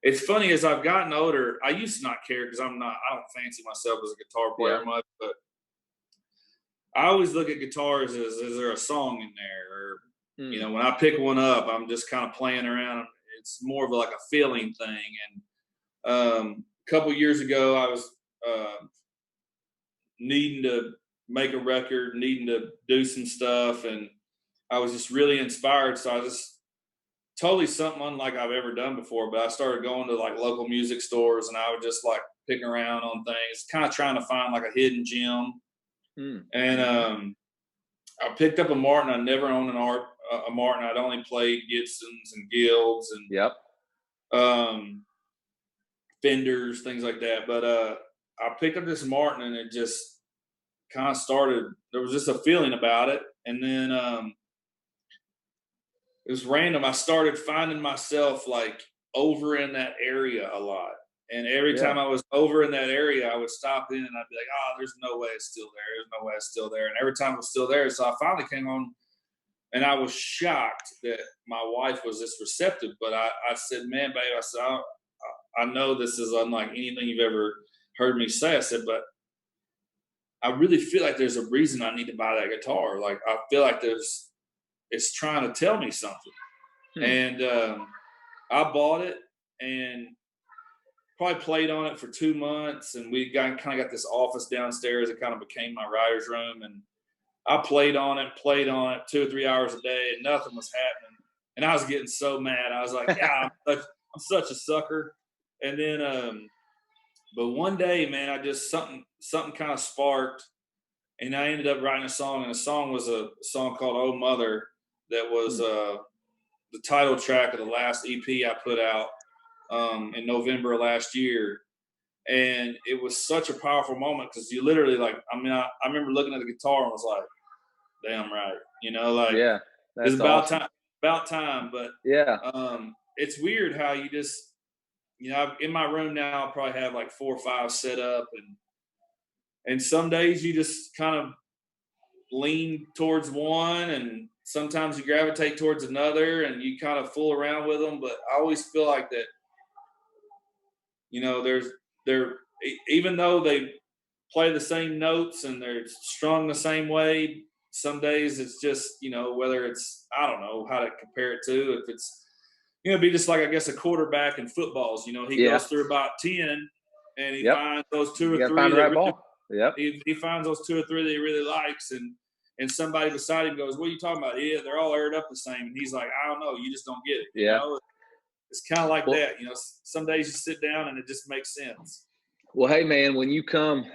it's funny, as I've gotten older, I used to not care because I don't fancy myself as a guitar player much. But I always look at guitars as, is there a song in there? Or, when I pick one up, I'm just kind of playing around. It's more of like a feeling thing. And a couple years ago, I was needing to make a record, needing to do some stuff, and I was just really inspired. So I just totally something unlike I've ever done before, but I started going to like local music stores, and I would just like picking around on things, kind of trying to find like a hidden gem. And I picked up a Martin. I never owned a Martin. I'd only played Gibsons and Guilds and Fenders, things like that. But I picked up this Martin, and it just kind of started. There was just a feeling about it, and then it was random. I started finding myself like over in that area a lot, and every time I was over in that area, I would stop in and I'd be like, "Oh, there's no way it's still there. There's no way it's still there." And every time it was still there, so I finally came home, and I was shocked that my wife was this receptive. But I said, "Man, babe," I said, I know this is unlike anything you've ever heard me say. I said, but I really feel like there's a reason I need to buy that guitar. Like, I feel like it's trying to tell me something. And I bought it and probably played on it for 2 months. And we kind of got this office downstairs. It kind of became my writer's room. And I played on it 2 or 3 hours a day, and nothing was happening. And I was getting so mad. I was like, yeah, I'm such a sucker. And then, but one day, man, I just, something kind of sparked, and I ended up writing a song, and the song was a song called "Oh Mother" that was the title track of the last EP I put out in November of last year. And it was such a powerful moment, because you literally, like, I remember looking at the guitar and was like, damn right, it's about time. But it's weird how you just, in my room now, I'll probably have like 4 or 5 set up, and some days you just kind of lean towards one, and sometimes you gravitate towards another, and you kind of fool around with them. But I always feel like that, they're even though they play the same notes and they're strung the same way, some days it's just, whether it's, I don't know how to compare it to, if it's, it'd be just like, I guess, a quarterback in footballs. He goes through about 10, and he finds those 2 or 3. Find the right ball. He finds those 2 or 3 that he really likes, and somebody beside him goes, "What are you talking about?" Yeah, they're all aired up the same, and he's like, "I don't know, you just don't get it." It's kind of like that. Some days you sit down and it just makes sense. Well, hey man, when you come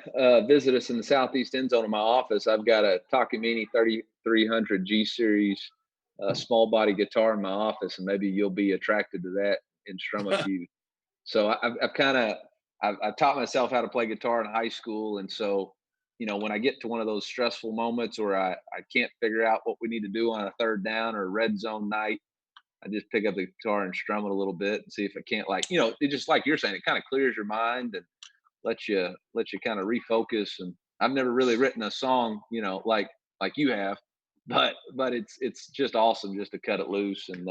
visit us in the southeast end zone of my office, I've got a Takamine 3300 G Series small body guitar in my office, and maybe you'll be attracted to that and strum a few. So I've taught myself how to play guitar in high school, and so when I get to one of those stressful moments where I can't figure out what we need to do on a third down or a red zone night, I just pick up the guitar and strum it a little bit and see if I can't, it just, like you're saying, it kind of clears your mind and lets you kind of refocus. And I've never really written a song, like you have, but it's just awesome just to cut it loose. And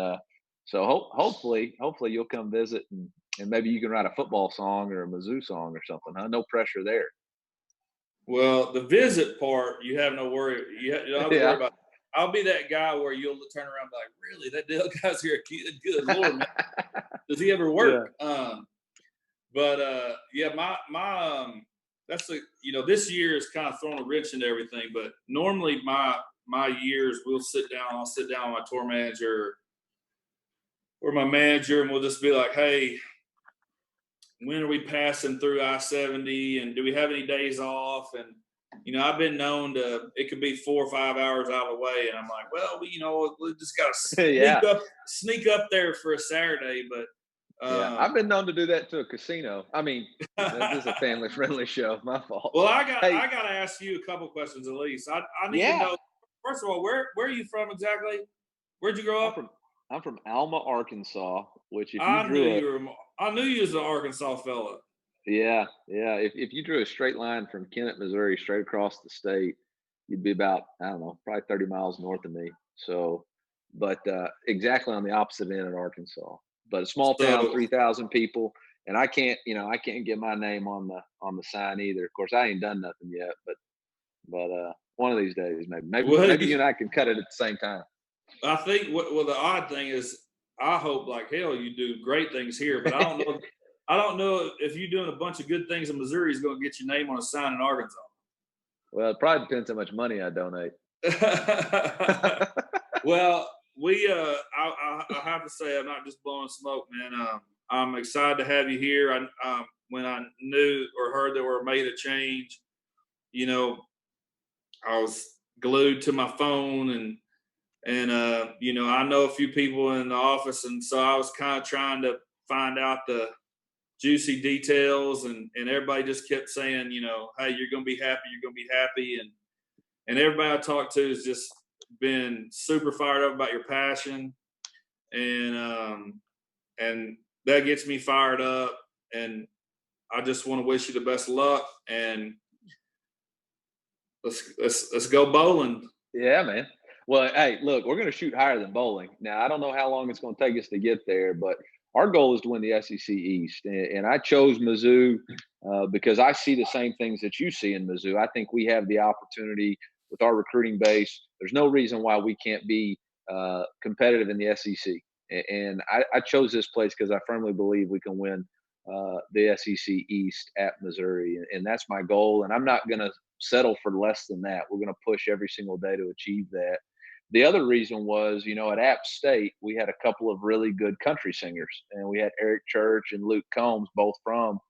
so hopefully you'll come visit, and maybe you can write a football song or a Mizzou song or something, huh? No pressure there. Well, the visit part, you have no worry. You don't have to worry about. I'll be that guy where you'll turn around and be like, really, that Dale guy's here? Good Lord, man. Does he ever work? My that's this year is kind of thrown a wrench into everything. But normally my my years, I'll sit down with my tour manager or my manager, and we'll just be like, hey, when are we passing through I-70, and do we have any days off? And, I've been known it could be 4 or 5 hours out of the way. And I'm like, well, we just got to sneak up there for a Saturday. But yeah, I've been known to do that to a casino. I mean, this is a family-friendly show. My fault. Well, I got to ask you a couple questions at least. I need to know, first of all, where are you from exactly? Where'd you grow up? I'm from Alma, Arkansas, which I knew you was an Arkansas fella. Yeah. If you drew a straight line from Kennett, Missouri, straight across the state, you'd be about, I don't know, probably 30 miles north of me. So, but exactly on the opposite end of Arkansas. But a small town, 3,000 people, and I can't get my name on the sign either. Of course, I ain't done nothing yet, but one of these days, maybe you and I can cut it at the same time. I think the odd thing is, I hope like hell you do great things here, but I don't know. I don't know if you doing a bunch of good things in Missouri is going to get your name on a sign in Arkansas. Well, it probably depends how much money I donate. Well, I have to say, I'm not just blowing smoke, man. I'm excited to have you here. When I knew or heard that we made a change, I was glued to my phone, and I know a few people in the office, and so I was kind of trying to find out the juicy details, and everybody just kept saying, hey, you're going to be happy. And everybody I talked to has just been super fired up about your passion. And that gets me fired up. And I just want to wish you the best of luck, and let's go bowling. Yeah, man. Well, hey, look, we're going to shoot higher than bowling. Now, I don't know how long it's going to take us to get there, but our goal is to win the SEC East. And I chose Mizzou because I see the same things that you see in Mizzou. I think we have the opportunity with our recruiting base. There's no reason why we can't be competitive in the SEC. And I chose this place because I firmly believe we can win the SEC East at Missouri. And that's my goal. And I'm not going to settle for less than that. We're going to push every single day to achieve that. The other reason was, at App State, we had a couple of really good country singers, and we had Eric Church and Luke Combs, both from,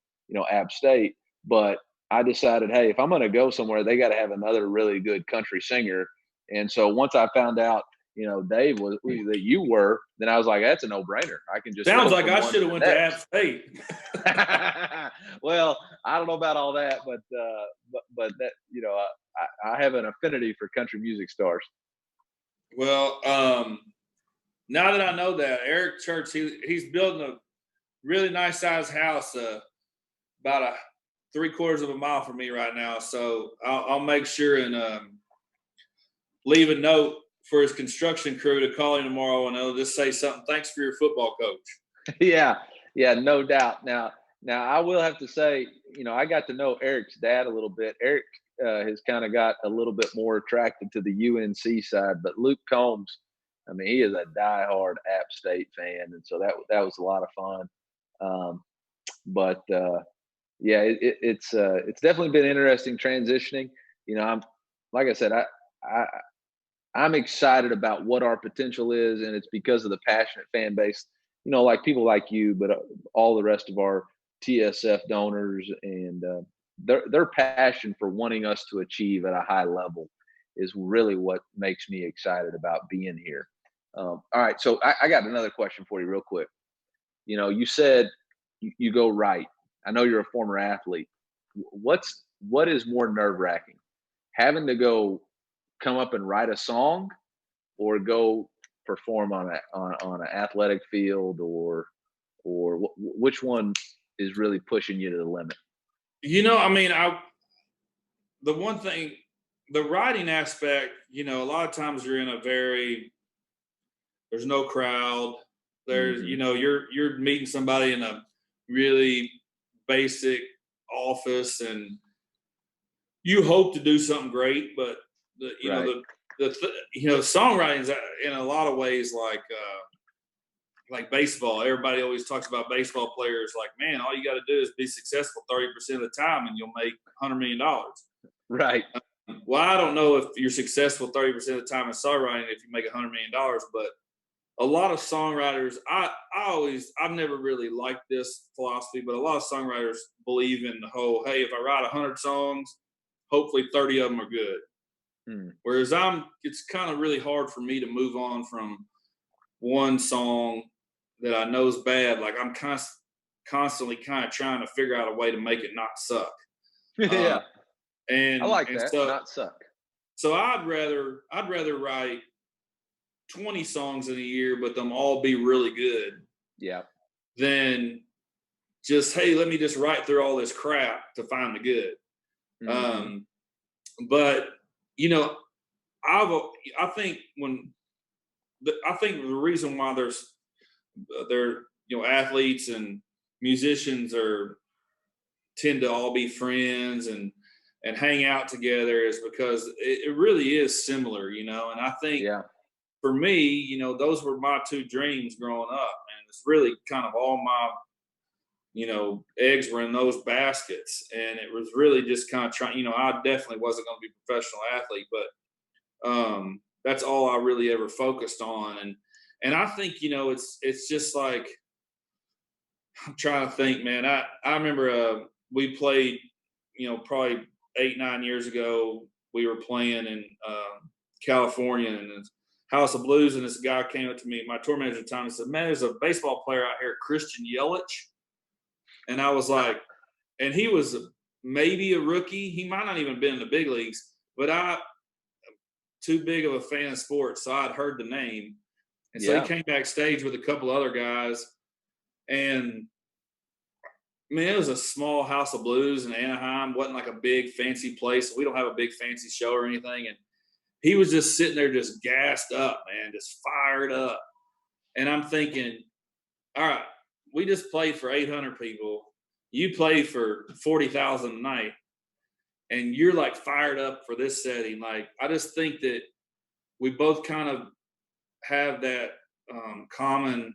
App State. But I decided, hey, if I'm going to go somewhere, they got to have another really good country singer. And so once I found out, Dave that you were, then I was like, that's a no-brainer. I can just sounds like I should have went to App State. Well, I don't know about all that, but that I have an affinity for country music stars. Well, now that I know that, Eric Church, he's building a really nice sized house about 3/4 of a mile from me right now. So I'll make sure and leave a note for his construction crew to call him tomorrow, and they'll just say something. Thanks for your football coach. Yeah, no doubt. Now I will have to say, I got to know Eric's dad a little bit. Eric has kind of got a little bit more attracted to the UNC side, but Luke Combs, I mean, he is a diehard App State fan, and so that was a lot of fun. Yeah, it's definitely been interesting transitioning. Like I said, I'm excited about what our potential is, and it's because of the passionate fan base. Like people like you, but all the rest of our TSF donors and their passion for wanting us to achieve at a high level is really what makes me excited about being here. All right. So I got another question for you real quick. You said you go right. I know you're a former athlete. What is more nerve wracking, having to go come up and write a song or go perform on an athletic field, or which one is really pushing you to the limit? The one thing, the writing aspect, a lot of times you're in there's no crowd. There's, you're meeting somebody in a really basic office, and you hope to do something great, but songwriting is in a lot of ways like baseball. Everybody always talks about baseball players like, man, all you got to do is be successful 30% of the time and you'll make $100 million. Right. well, I don't know if you're successful 30% of the time in songwriting if you make $100 million, but a lot of songwriters, I've never really liked this philosophy, but a lot of songwriters believe in the whole, hey, if I write 100 songs, hopefully 30 of them are good. Whereas it's kind of really hard for me to move on from one song that I know is bad. Like I'm constantly kind of trying to figure out a way to make it not suck. Yeah. And I like and that. so, Not suck. So I'd rather write 20 songs in a year, but them all be really good. Yeah. Than just, hey, let me just write through all this crap to find the good. Mm-hmm. But you know, I think the reason why athletes and musicians tend to all be friends and hang out together is because it really is similar, you know. And I think for me, you know, those were my two dreams growing up, and it's really kind of all my, you know, eggs were in those baskets. And it was really just kind of trying, you know, I definitely wasn't going to be a professional athlete, but that's all I really ever focused on. And I think, you know, it's just like, I'm trying to think, man. I remember we played, you know, probably 8-9 years ago. We were playing in California, and it's House of Blues, and this guy came up to me, my tour manager at the time, and said, "Man, there's a baseball player out here, Christian Yelich." And I was like, and he was maybe a rookie. He might not even have been in the big leagues, but I'm too big of a fan of sports, so I'd heard the name. And so he came backstage with a couple other guys, and man, it was a small House of Blues in Anaheim. Wasn't like a big fancy place. We don't have a big fancy show or anything. And he was just sitting there just gassed up, man, just fired up. And I'm thinking, all right, we just played for 800 people. You played for 40,000 a night, and you're like fired up for this setting. Like, I just think that we both kind of have that common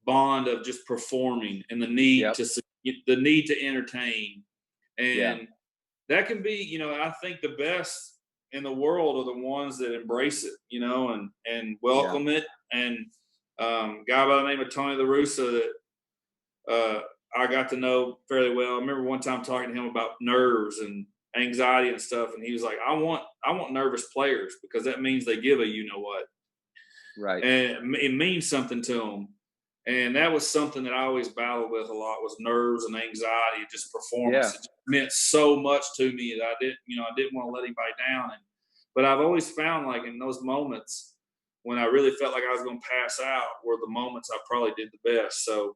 bond of just performing and the need to entertain. And that can be, you know, I think the best in the world are the ones that embrace it, you know, and welcome it. And guy by the name of Tony La Russa that I got to know fairly well. I remember one time talking to him about nerves and anxiety and stuff, and he was like, I want nervous players, because that means they give a you know what. Right. And it means something to them. And that was something that I always battled with a lot, was nerves and anxiety, just performance. Yeah. It just meant so much to me that I didn't want to let anybody down. But I've always found, like, in those moments when I really felt like I was going to pass out were the moments I probably did the best. So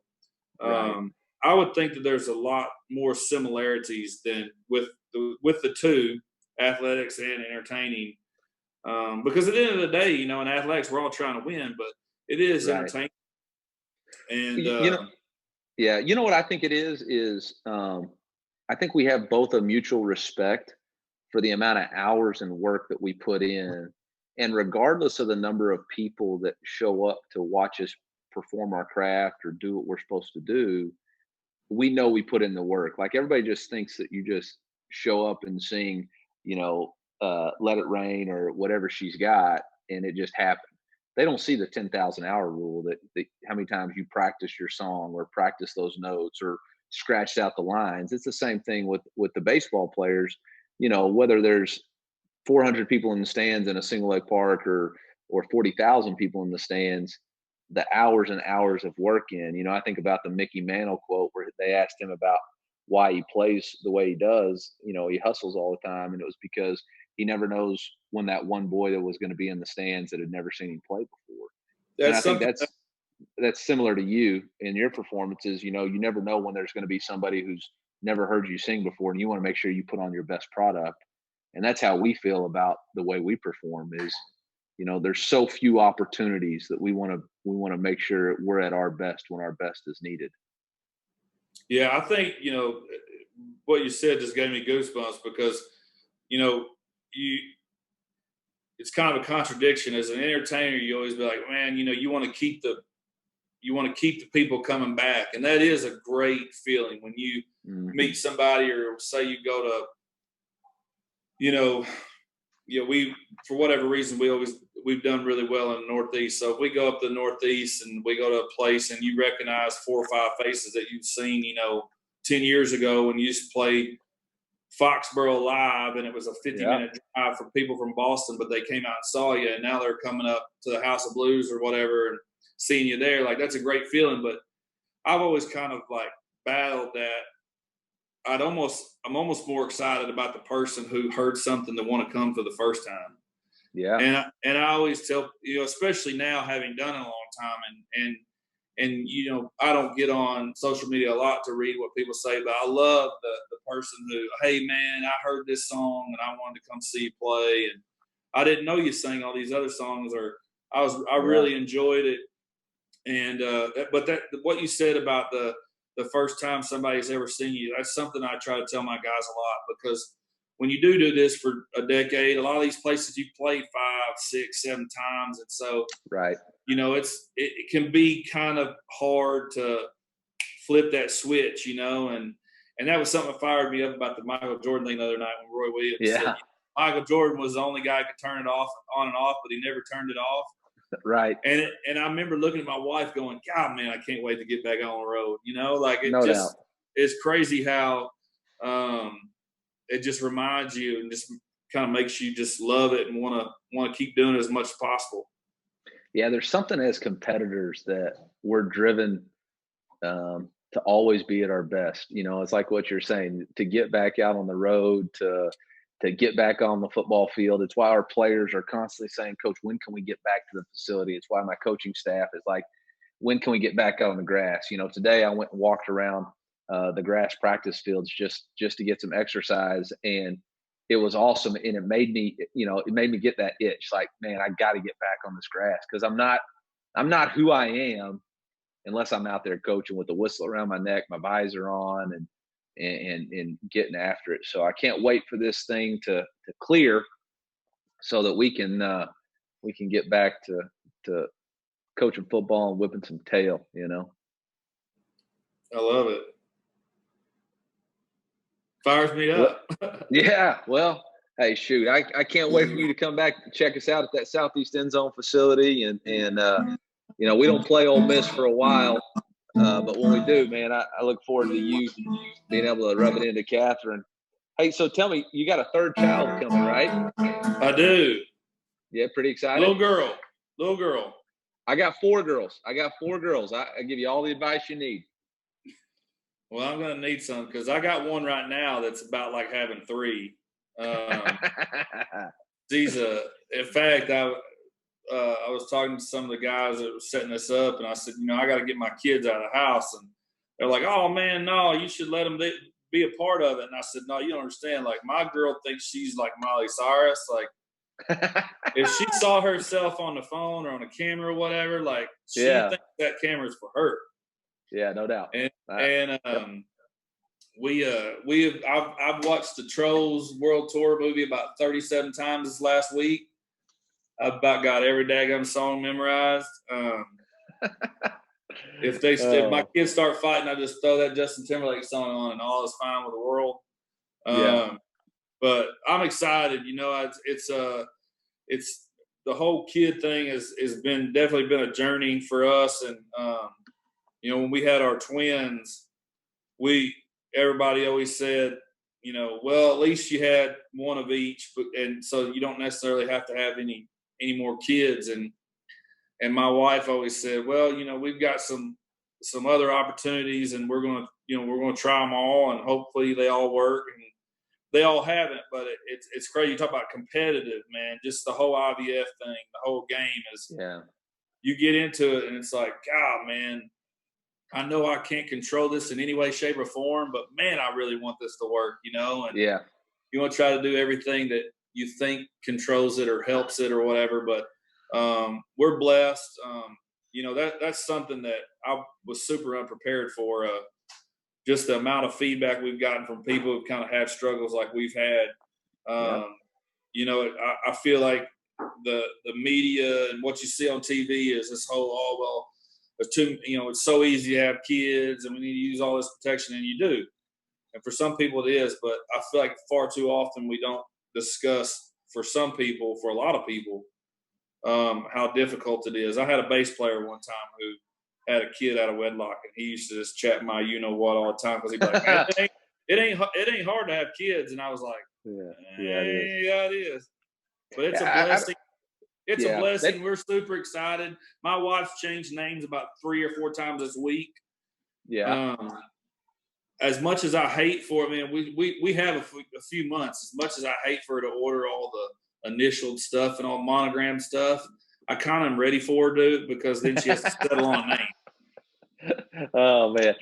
I would think that there's a lot more similarities than with the two, athletics and entertaining. Because at the end of the day, you know, in athletics, we're all trying to win, but it is entertaining. And you know what I think it is I think we have both a mutual respect for the amount of hours and work that we put in, and regardless of the number of people that show up to watch us perform our craft or do what we're supposed to do, we know we put in the work. Like, everybody just thinks that you just show up and sing, you know, Let It Rain or whatever she's got, and it just happened. They don't see the 10,000 hour rule, that how many times you practice your song or practice those notes or scratched out the lines. It's the same thing with the baseball players, you know, whether there's 400 people in the stands in a single leg park or 40,000 people in the stands, the hours and hours of work in, you know, I think about the Mickey Mantle quote where they asked him about why he plays the way he does. You know, he hustles all the time, and it was because he never knows when that one boy that was going to be in the stands that had never seen him play before. And I think that's similar to you in your performances. You know, you never know when there's going to be somebody who's never heard you sing before, and you want to make sure you put on your best product. And that's how we feel about the way we perform is, you know, there's so few opportunities that we want to make sure we're at our best when our best is needed. Yeah, I think, you know, what you said just gave me goosebumps, because, you know, it's kind of a contradiction. As an entertainer, you always be like, man, you know, you want to keep the people coming back. And that is a great feeling when you meet somebody, or say you go to, you know, we, for whatever reason, we've done really well in the Northeast. So if we go up to the Northeast and we go to a place and you recognize 4 or 5 faces that you've seen, 10 years ago when you used to play Foxborough live and it was a 50-minute drive for people from Boston, but they came out and saw you, and now they're coming up to the House of Blues or whatever and seeing you there. Like, that's a great feeling. But I've always kind of like battled that. I'm almost more excited about the person who heard something that want to come for the first time. Yeah. And I always tell, especially now having done it a long time and I don't get on social media a lot to read what people say, but I love the person who, hey man, I heard this song and I wanted to come see you play, and I didn't know you sang all these other songs, or I really enjoyed it. And but what you said about the first time somebody's ever seen you, that's something I try to tell my guys a lot, because when you do this for a decade, a lot of these places you play 5, 6, 7 times, and so right. It can be kind of hard to flip that switch, and that was something that fired me up about the Michael Jordan thing the other night when Roy Williams said Michael Jordan was the only guy who could turn it off on and off, but he never turned it off. Right. And I remember looking at my wife going, God, man, I can't wait to get back on the road. Doubt. It's crazy how it just reminds you and just kind of makes you just love it and want to keep doing it as much as possible. Yeah, there's something as competitors that we're driven to always be at our best. It's like what you're saying, to get back out on the road, to get back on the football field. It's why our players are constantly saying, Coach, when can we get back to the facility? It's why my coaching staff is like, when can we get back out on the grass? Today I went and walked around the grass practice fields just to get some exercise, and it was awesome. And it made me get that itch. Like, man, I got to get back on this grass, because I'm not who I am unless I'm out there coaching with the whistle around my neck, my visor on, and getting after it. So I can't wait for this thing to clear so that we can get back to coaching football and whipping some tail, I love it. Fires me up. Yeah. Well, hey, shoot, I can't wait for you to come back and check us out at that Southeast End Zone facility. And we don't play Ole Miss for a while, but when we do, man, I look forward to you being able to rub it into Catherine. Hey, so tell me, you got a third child coming, right? I do. Yeah, pretty excited. Little girl. I got 4 girls. I give you all the advice you need. Well, I'm going to need some, because I got one right now that's about like having 3. She's in fact, I was talking to some of the guys that were setting this up, and I said, I got to get my kids out of the house. And they're like, oh, man, no, you should let them be a part of it. And I said, no, you don't understand. Like, my girl thinks she's like Miley Cyrus. Like, if she saw herself on the phone or on a camera or whatever, like, she thinks that camera's for her. Yeah, no doubt. And I've watched the Trolls World Tour movie about 37 times this last week. I've about got every daggone song memorized. If my kids start fighting, I just throw that Justin Timberlake song on, and all is fine with the world. But I'm excited. It's the whole kid thing has definitely been a journey for us. And when we had our twins, everybody always said, well, at least you had one of each, and so you don't necessarily have to have any more kids. And my wife always said, well, we've got some other opportunities, and we're going to try them all, and hopefully they all work. And they all haven't, but it's crazy. You talk about competitive, man. Just the whole IVF thing, the whole game is. You get into it, and it's like, God, man, I know I can't control this in any way, shape, or form, but man, I really want this to work, And you want to try to do everything that you think controls it or helps it or whatever. But we're blessed. That's something that I was super unprepared for. Just the amount of feedback we've gotten from people who kind of have struggles like we've had. I feel like the media and what you see on TV is this whole, it's so easy to have kids and we need to use all this protection, and you do. And for some people it is, but I feel like far too often we don't discuss for some people, for a lot of people, how difficult it is. I had a bass player one time who had a kid out of wedlock, and he used to just chat my you-know-what all the time because he'd be like, man, it ain't hard to have kids. And I was like, yeah, it is. But it's a blessing. It's a blessing. We're super excited. My wife's changed names about 3 or 4 times this week. Yeah. As much as I hate for it, man, we have a few months. As much as I hate for her to order all the initialed stuff and all monogram stuff, I kind of am ready for her to, because then she has to settle on a name. Oh man,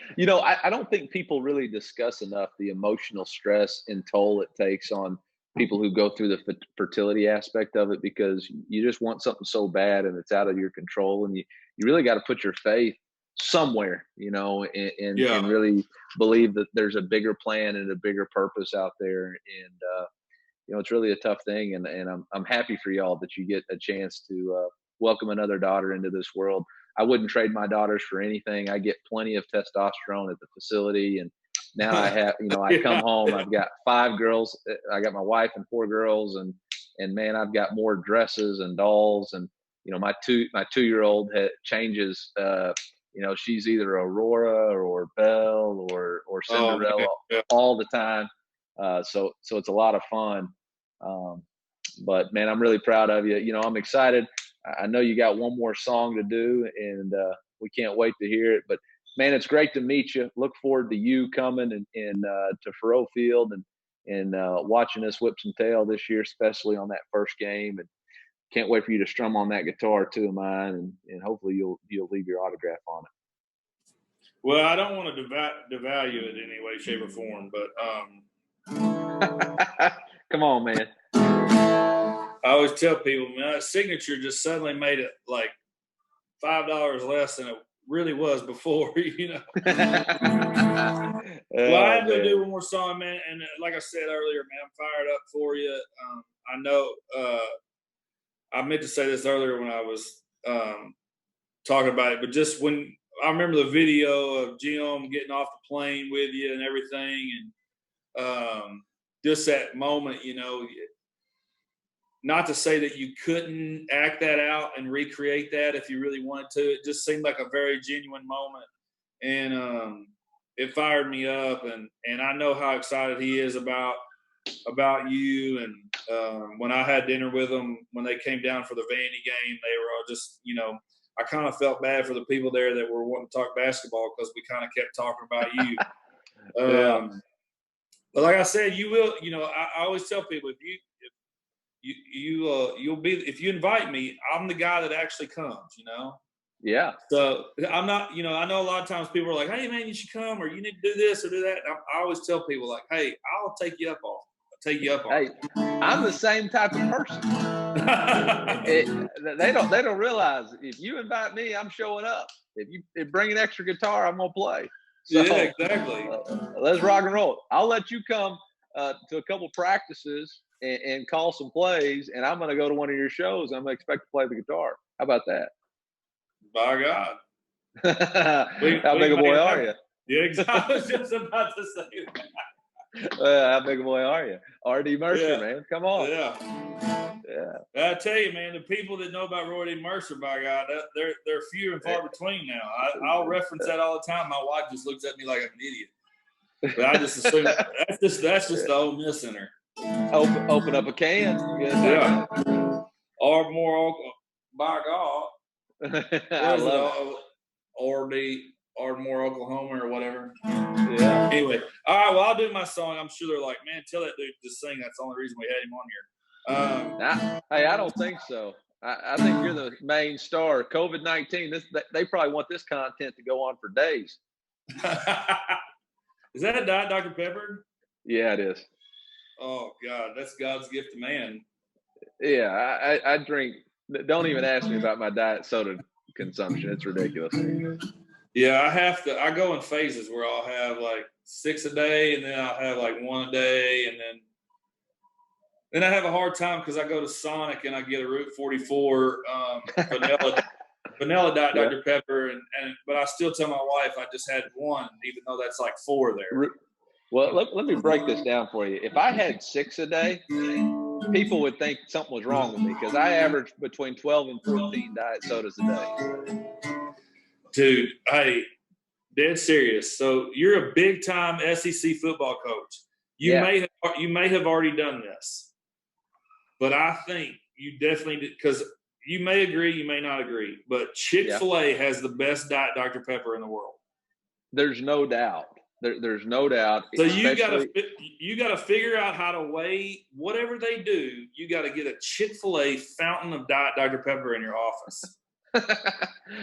I don't think people really discuss enough the emotional stress and toll it takes on people who go through the fertility aspect of it, because you just want something so bad and it's out of your control, and you really got to put your faith somewhere, and really believe that there's a bigger plan and a bigger purpose out there. And it's really a tough thing, and I'm happy for y'all that you get a chance to welcome another daughter into this world. I wouldn't trade my daughters for anything. I get plenty of testosterone at the facility, and now I have, I come home, I've got 5 girls. I got my wife and 4 girls, and man, I've got more dresses and dolls, and my 2-year-old changes. She's either Aurora or Belle or Cinderella all the time. So it's a lot of fun. But man, I'm really proud of you. I'm excited. I know you got one more song to do, and we can't wait to hear it. But man, it's great to meet you. Look forward to you coming and to Faroe Field and watching us whip some tail this year, especially on that first game. And can't wait for you to strum on that guitar, 2 of mine, and hopefully you'll leave your autograph on it. Well, I don't want to devalue it in any way, shape, or form, but come on, man. I always tell people, man, that signature just suddenly made it like $5 less than it really was before, Well, I am going to do one more song, man. And like I said earlier, man, I'm fired up for you. I know I meant to say this earlier when I was talking about it, but just when I remember the video of Jim getting off the plane with you and everything, and just that moment, not to say that you couldn't act that out and recreate that if you really wanted to. It just seemed like a very genuine moment, and it fired me up. And I know how excited he is about you. And when I had dinner with them, when they came down for the Vandy game, they were all just, I kind of felt bad for the people there that were wanting to talk basketball, because we kind of kept talking about you. But like I said, you will. I always tell people, you'll be, if you invite me, I'm the guy that actually comes. Yeah. So I'm not. I know a lot of times people are like, "Hey, man, you should come," or "You need to do this or do that." And I always tell people, like, "Hey, I'll take you up on it. Hey, I'm the same type of person. They don't realize, if you invite me, I'm showing up. If you bring an extra guitar, I'm gonna play. So, yeah, exactly. Let's rock and roll. I'll let you come to a couple practices and call some plays, and I'm gonna go to one of your shows. I'm gonna expect to play the guitar. How about that? By God. How big a boy are you? Yeah, exactly. I was just about to say that. How big a boy are you? R.D. Mercer, man. Come on. Yeah. I tell you, man, the people that know about Roy D. Mercer, by God, they're few and far between now. I'll reference that all the time. My wife just looks at me like I'm an idiot. But I just assume that's just the old Miss in her. Open up a can. Yeah. Ardmore, by God. I love it. Ardmore, Oklahoma, or whatever. Yeah. Anyway, all right. Well, I'll do my song. I'm sure they're like, man, tell that dude to sing. That's the only reason we had him on here. Hey, I don't think so. I think you're the main star. COVID-19. They probably want this content to go on for days. Is that a Diet Dr. Pepper? Yeah, it is. Oh God, that's God's gift to man. Yeah, I drink. Don't even ask me about my diet soda consumption. It's ridiculous. Yeah, I go in phases where I'll have like 6 a day, and then I'll have like 1 a day, and then I have a hard time because I go to Sonic and I get a Route 44 vanilla Diet Dr. Pepper, but I still tell my wife I just had 1, even though that's like 4 there. Well, let me break this down for you. If I had 6 a day, people would think something was wrong with me because I average between 12 and 14 diet sodas a day. Dude, hey, dead serious. So you're a big time SEC football coach. You may have already done this, but I think you definitely did, because you may agree, you may not agree, but Chick-fil-A has the best Diet Dr. Pepper in the world. There's no doubt. There's no doubt. So you gotta figure out how to weigh whatever they do. You got to get a Chick-fil-A fountain of Diet Dr. Pepper in your office.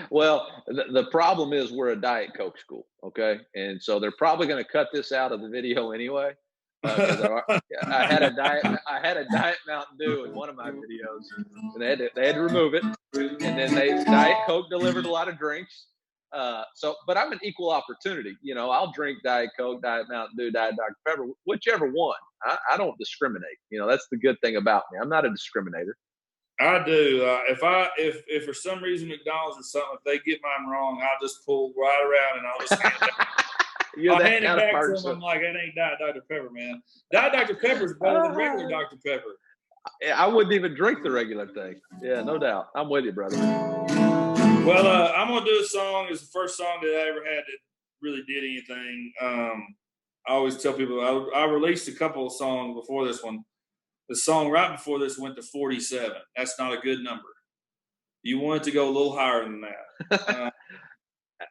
Well, the problem is we're a Diet Coke school, okay? And so they're probably going to cut this out of the video anyway. I had a Diet Mountain Dew in one of my videos, and they had to remove it. And then Diet Coke delivered a lot of drinks. But I'm an equal opportunity. You know, I'll drink Diet Coke, Diet Mountain Dew, Diet Dr. Pepper, whichever one. I don't discriminate. You know, that's the good thing about me. I'm not a discriminator. I do. If for some reason McDonald's or something, if they get mine wrong, I'll just pull right around and I'll just hand it back. I'll hand it back to them. I'm like, that ain't Diet Dr. Pepper, man. Diet Dr. Pepper is better than regular Dr. Pepper. I wouldn't even drink the regular thing. Yeah, no doubt. I'm with you, brother. Well, I'm gonna do a song. It's the first song that I ever had that really did anything. I always tell people I released a couple of songs before this one. The song right before this went to 47. That's not a good number. You want it to go a little higher than that.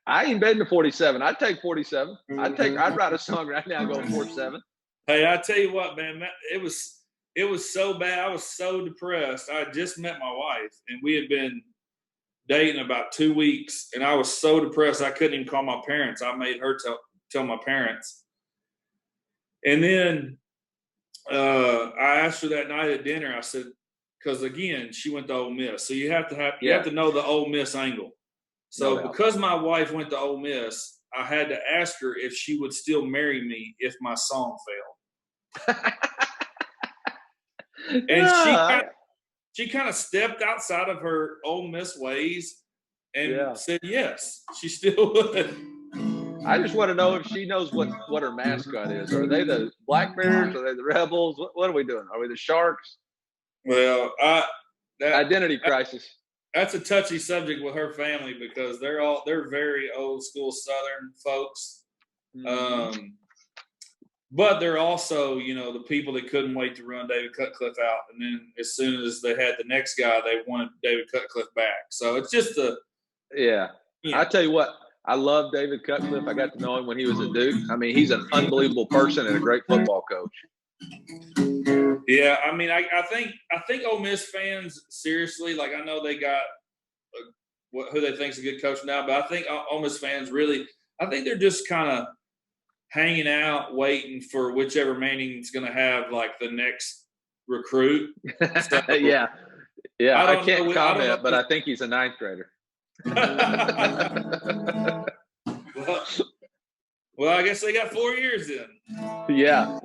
I ain't betting to 47. I'd take 47. I'd write a song right now and go 47. Hey, I tell you what, man, it was so bad. I was so depressed. I had just met my wife, and we had been dating about 2 weeks, and I was so depressed I couldn't even call my parents. I made her tell my parents. And then I asked her that night at dinner. I said, because again, she went to Ole Miss, so you have to know the Ole Miss angle. So because my wife went to Ole Miss, I had to ask her if she would still marry me if my song failed. And she kind of stepped outside of her Ole Miss ways and said yes, she still would. I just want to know if she knows what her mascot is. Are they the Black Bears? Are they the Rebels? What are we doing? Are we the Sharks? Well, identity crisis. That's a touchy subject with her family because they're very old school Southern folks. Mm-hmm. But they're also, you know, the people that couldn't wait to run David Cutcliffe out. And then as soon as they had the next guy, they wanted David Cutcliffe back. So it's just I tell you what, I love David Cutcliffe. I got to know him when he was a Duke. I mean, he's an unbelievable person and a great football coach. Yeah, I mean, I think Ole Miss fans, seriously, like I know they got who they think is a good coach now, but I think Ole Miss fans really, I think they're just kind of hanging out, waiting for whichever Manning's going to have like the next recruit. So, yeah. I can't comment, but I think he's a ninth grader. Well, I guess they got 4 years then. Yeah.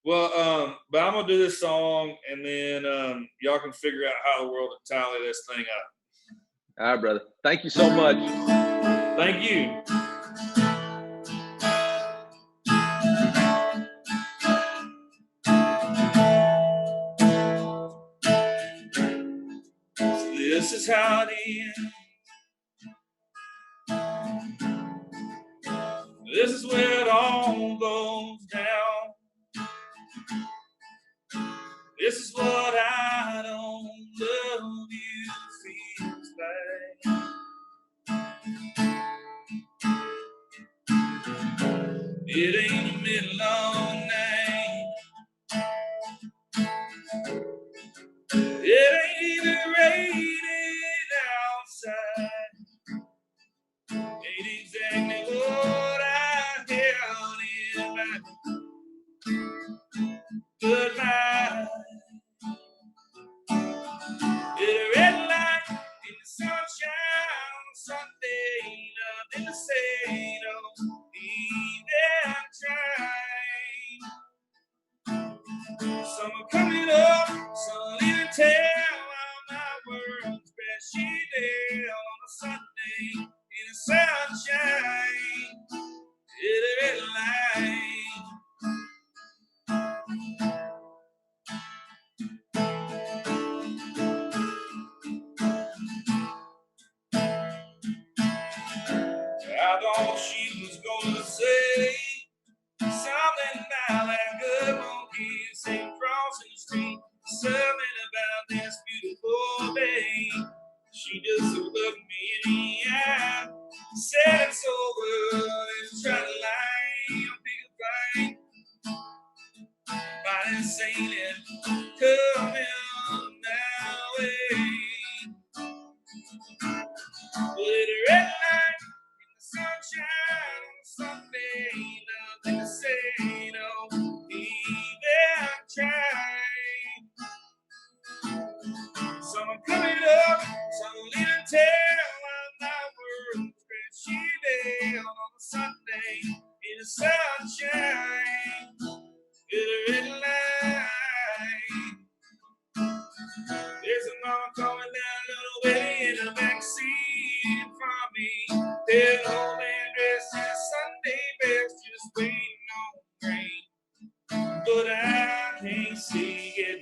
Well, but I'm gonna do this song, and then y'all can figure out how the world to tally this thing up. All right, brother. Thank you so much. Thank you. This is how it ends. This is where it all goes down. This is what I don't love you feels like. It ain't a mid-long night. It ain't even raining outside. Ain't exactly what I held in mind. But my a red light in the sunshine Sunday, nothing to say, no, even trying. sunshine, in a red light. There's a mom calling down little baby in the backseat from me. That old man dressed in Sunday best, just waiting on rain. But I can't see it.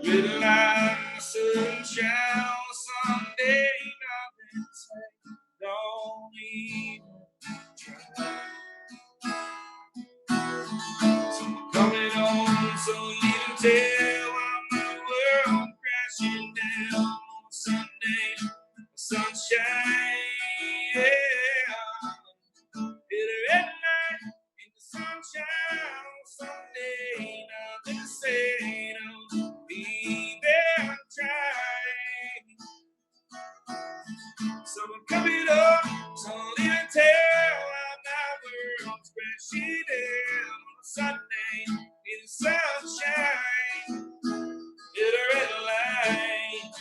Red light, sunshine, Sunday, nothing say, don't even try. So I'm coming home, so leave and tell why my world crashing down on Sunday, sunshine, yeah. Hit a red light in the sunshine on Sunday, nothing to say, don't be there trying. So I'm coming up, so leave and tell how my world's crashing down on a Sunday in the sunshine, hit a red light,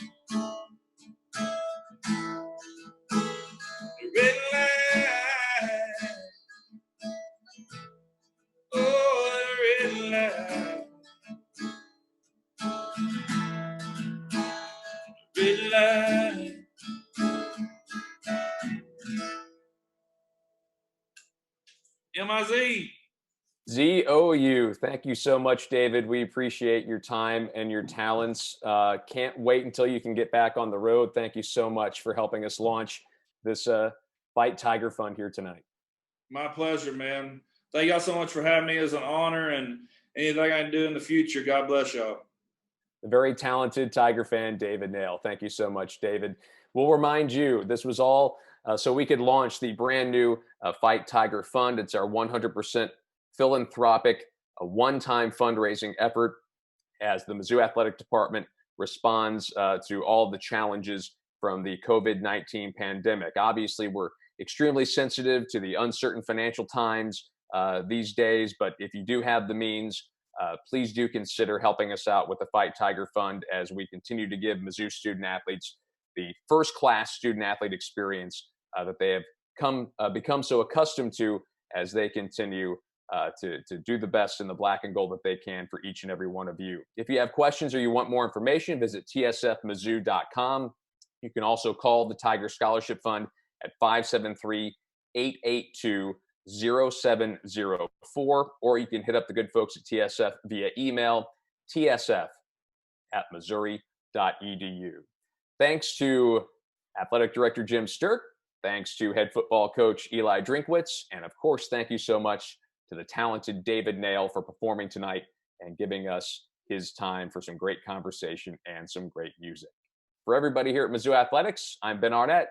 the red light, oh, the red light, red light. M-I-Z. ZOU. Thank you so much, David. We appreciate your time and your talents. Can't wait until you can get back on the road. Thank you so much for helping us launch this Fight Tiger Fund here tonight. My pleasure, man. Thank y'all so much for having me. It's an honor, and anything I can do in the future, God bless y'all. The very talented Tiger fan, David Nail. Thank you so much, David. We'll remind you, this was all so we could launch the brand new Fight Tiger Fund. It's our 100% philanthropic, one-time fundraising effort as the Mizzou Athletic Department responds to all the challenges from the COVID-19 pandemic. Obviously, we're extremely sensitive to the uncertain financial times these days, but if you do have the means, please do consider helping us out with the Fight Tiger Fund as we continue to give Mizzou student athletes the first-class student-athlete experience that they have become so accustomed to as they continue to do the best in the black and gold that they can for each and every one of you. If you have questions or you want more information, visit tsfmizzou.com. You can also call the Tiger Scholarship Fund at 573-882-0704, or you can hit up the good folks at TSF via email, tsf@missouri.edu. Thanks to Athletic Director Jim Sterk. Thanks to head football coach Eliah Drinkwitz. And of course, thank you so much to the talented David Nail for performing tonight and giving us his time for some great conversation and some great music. For everybody here at Mizzou Athletics, I'm Ben Arnett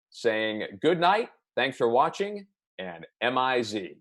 saying good night, thanks for watching, and MIZ.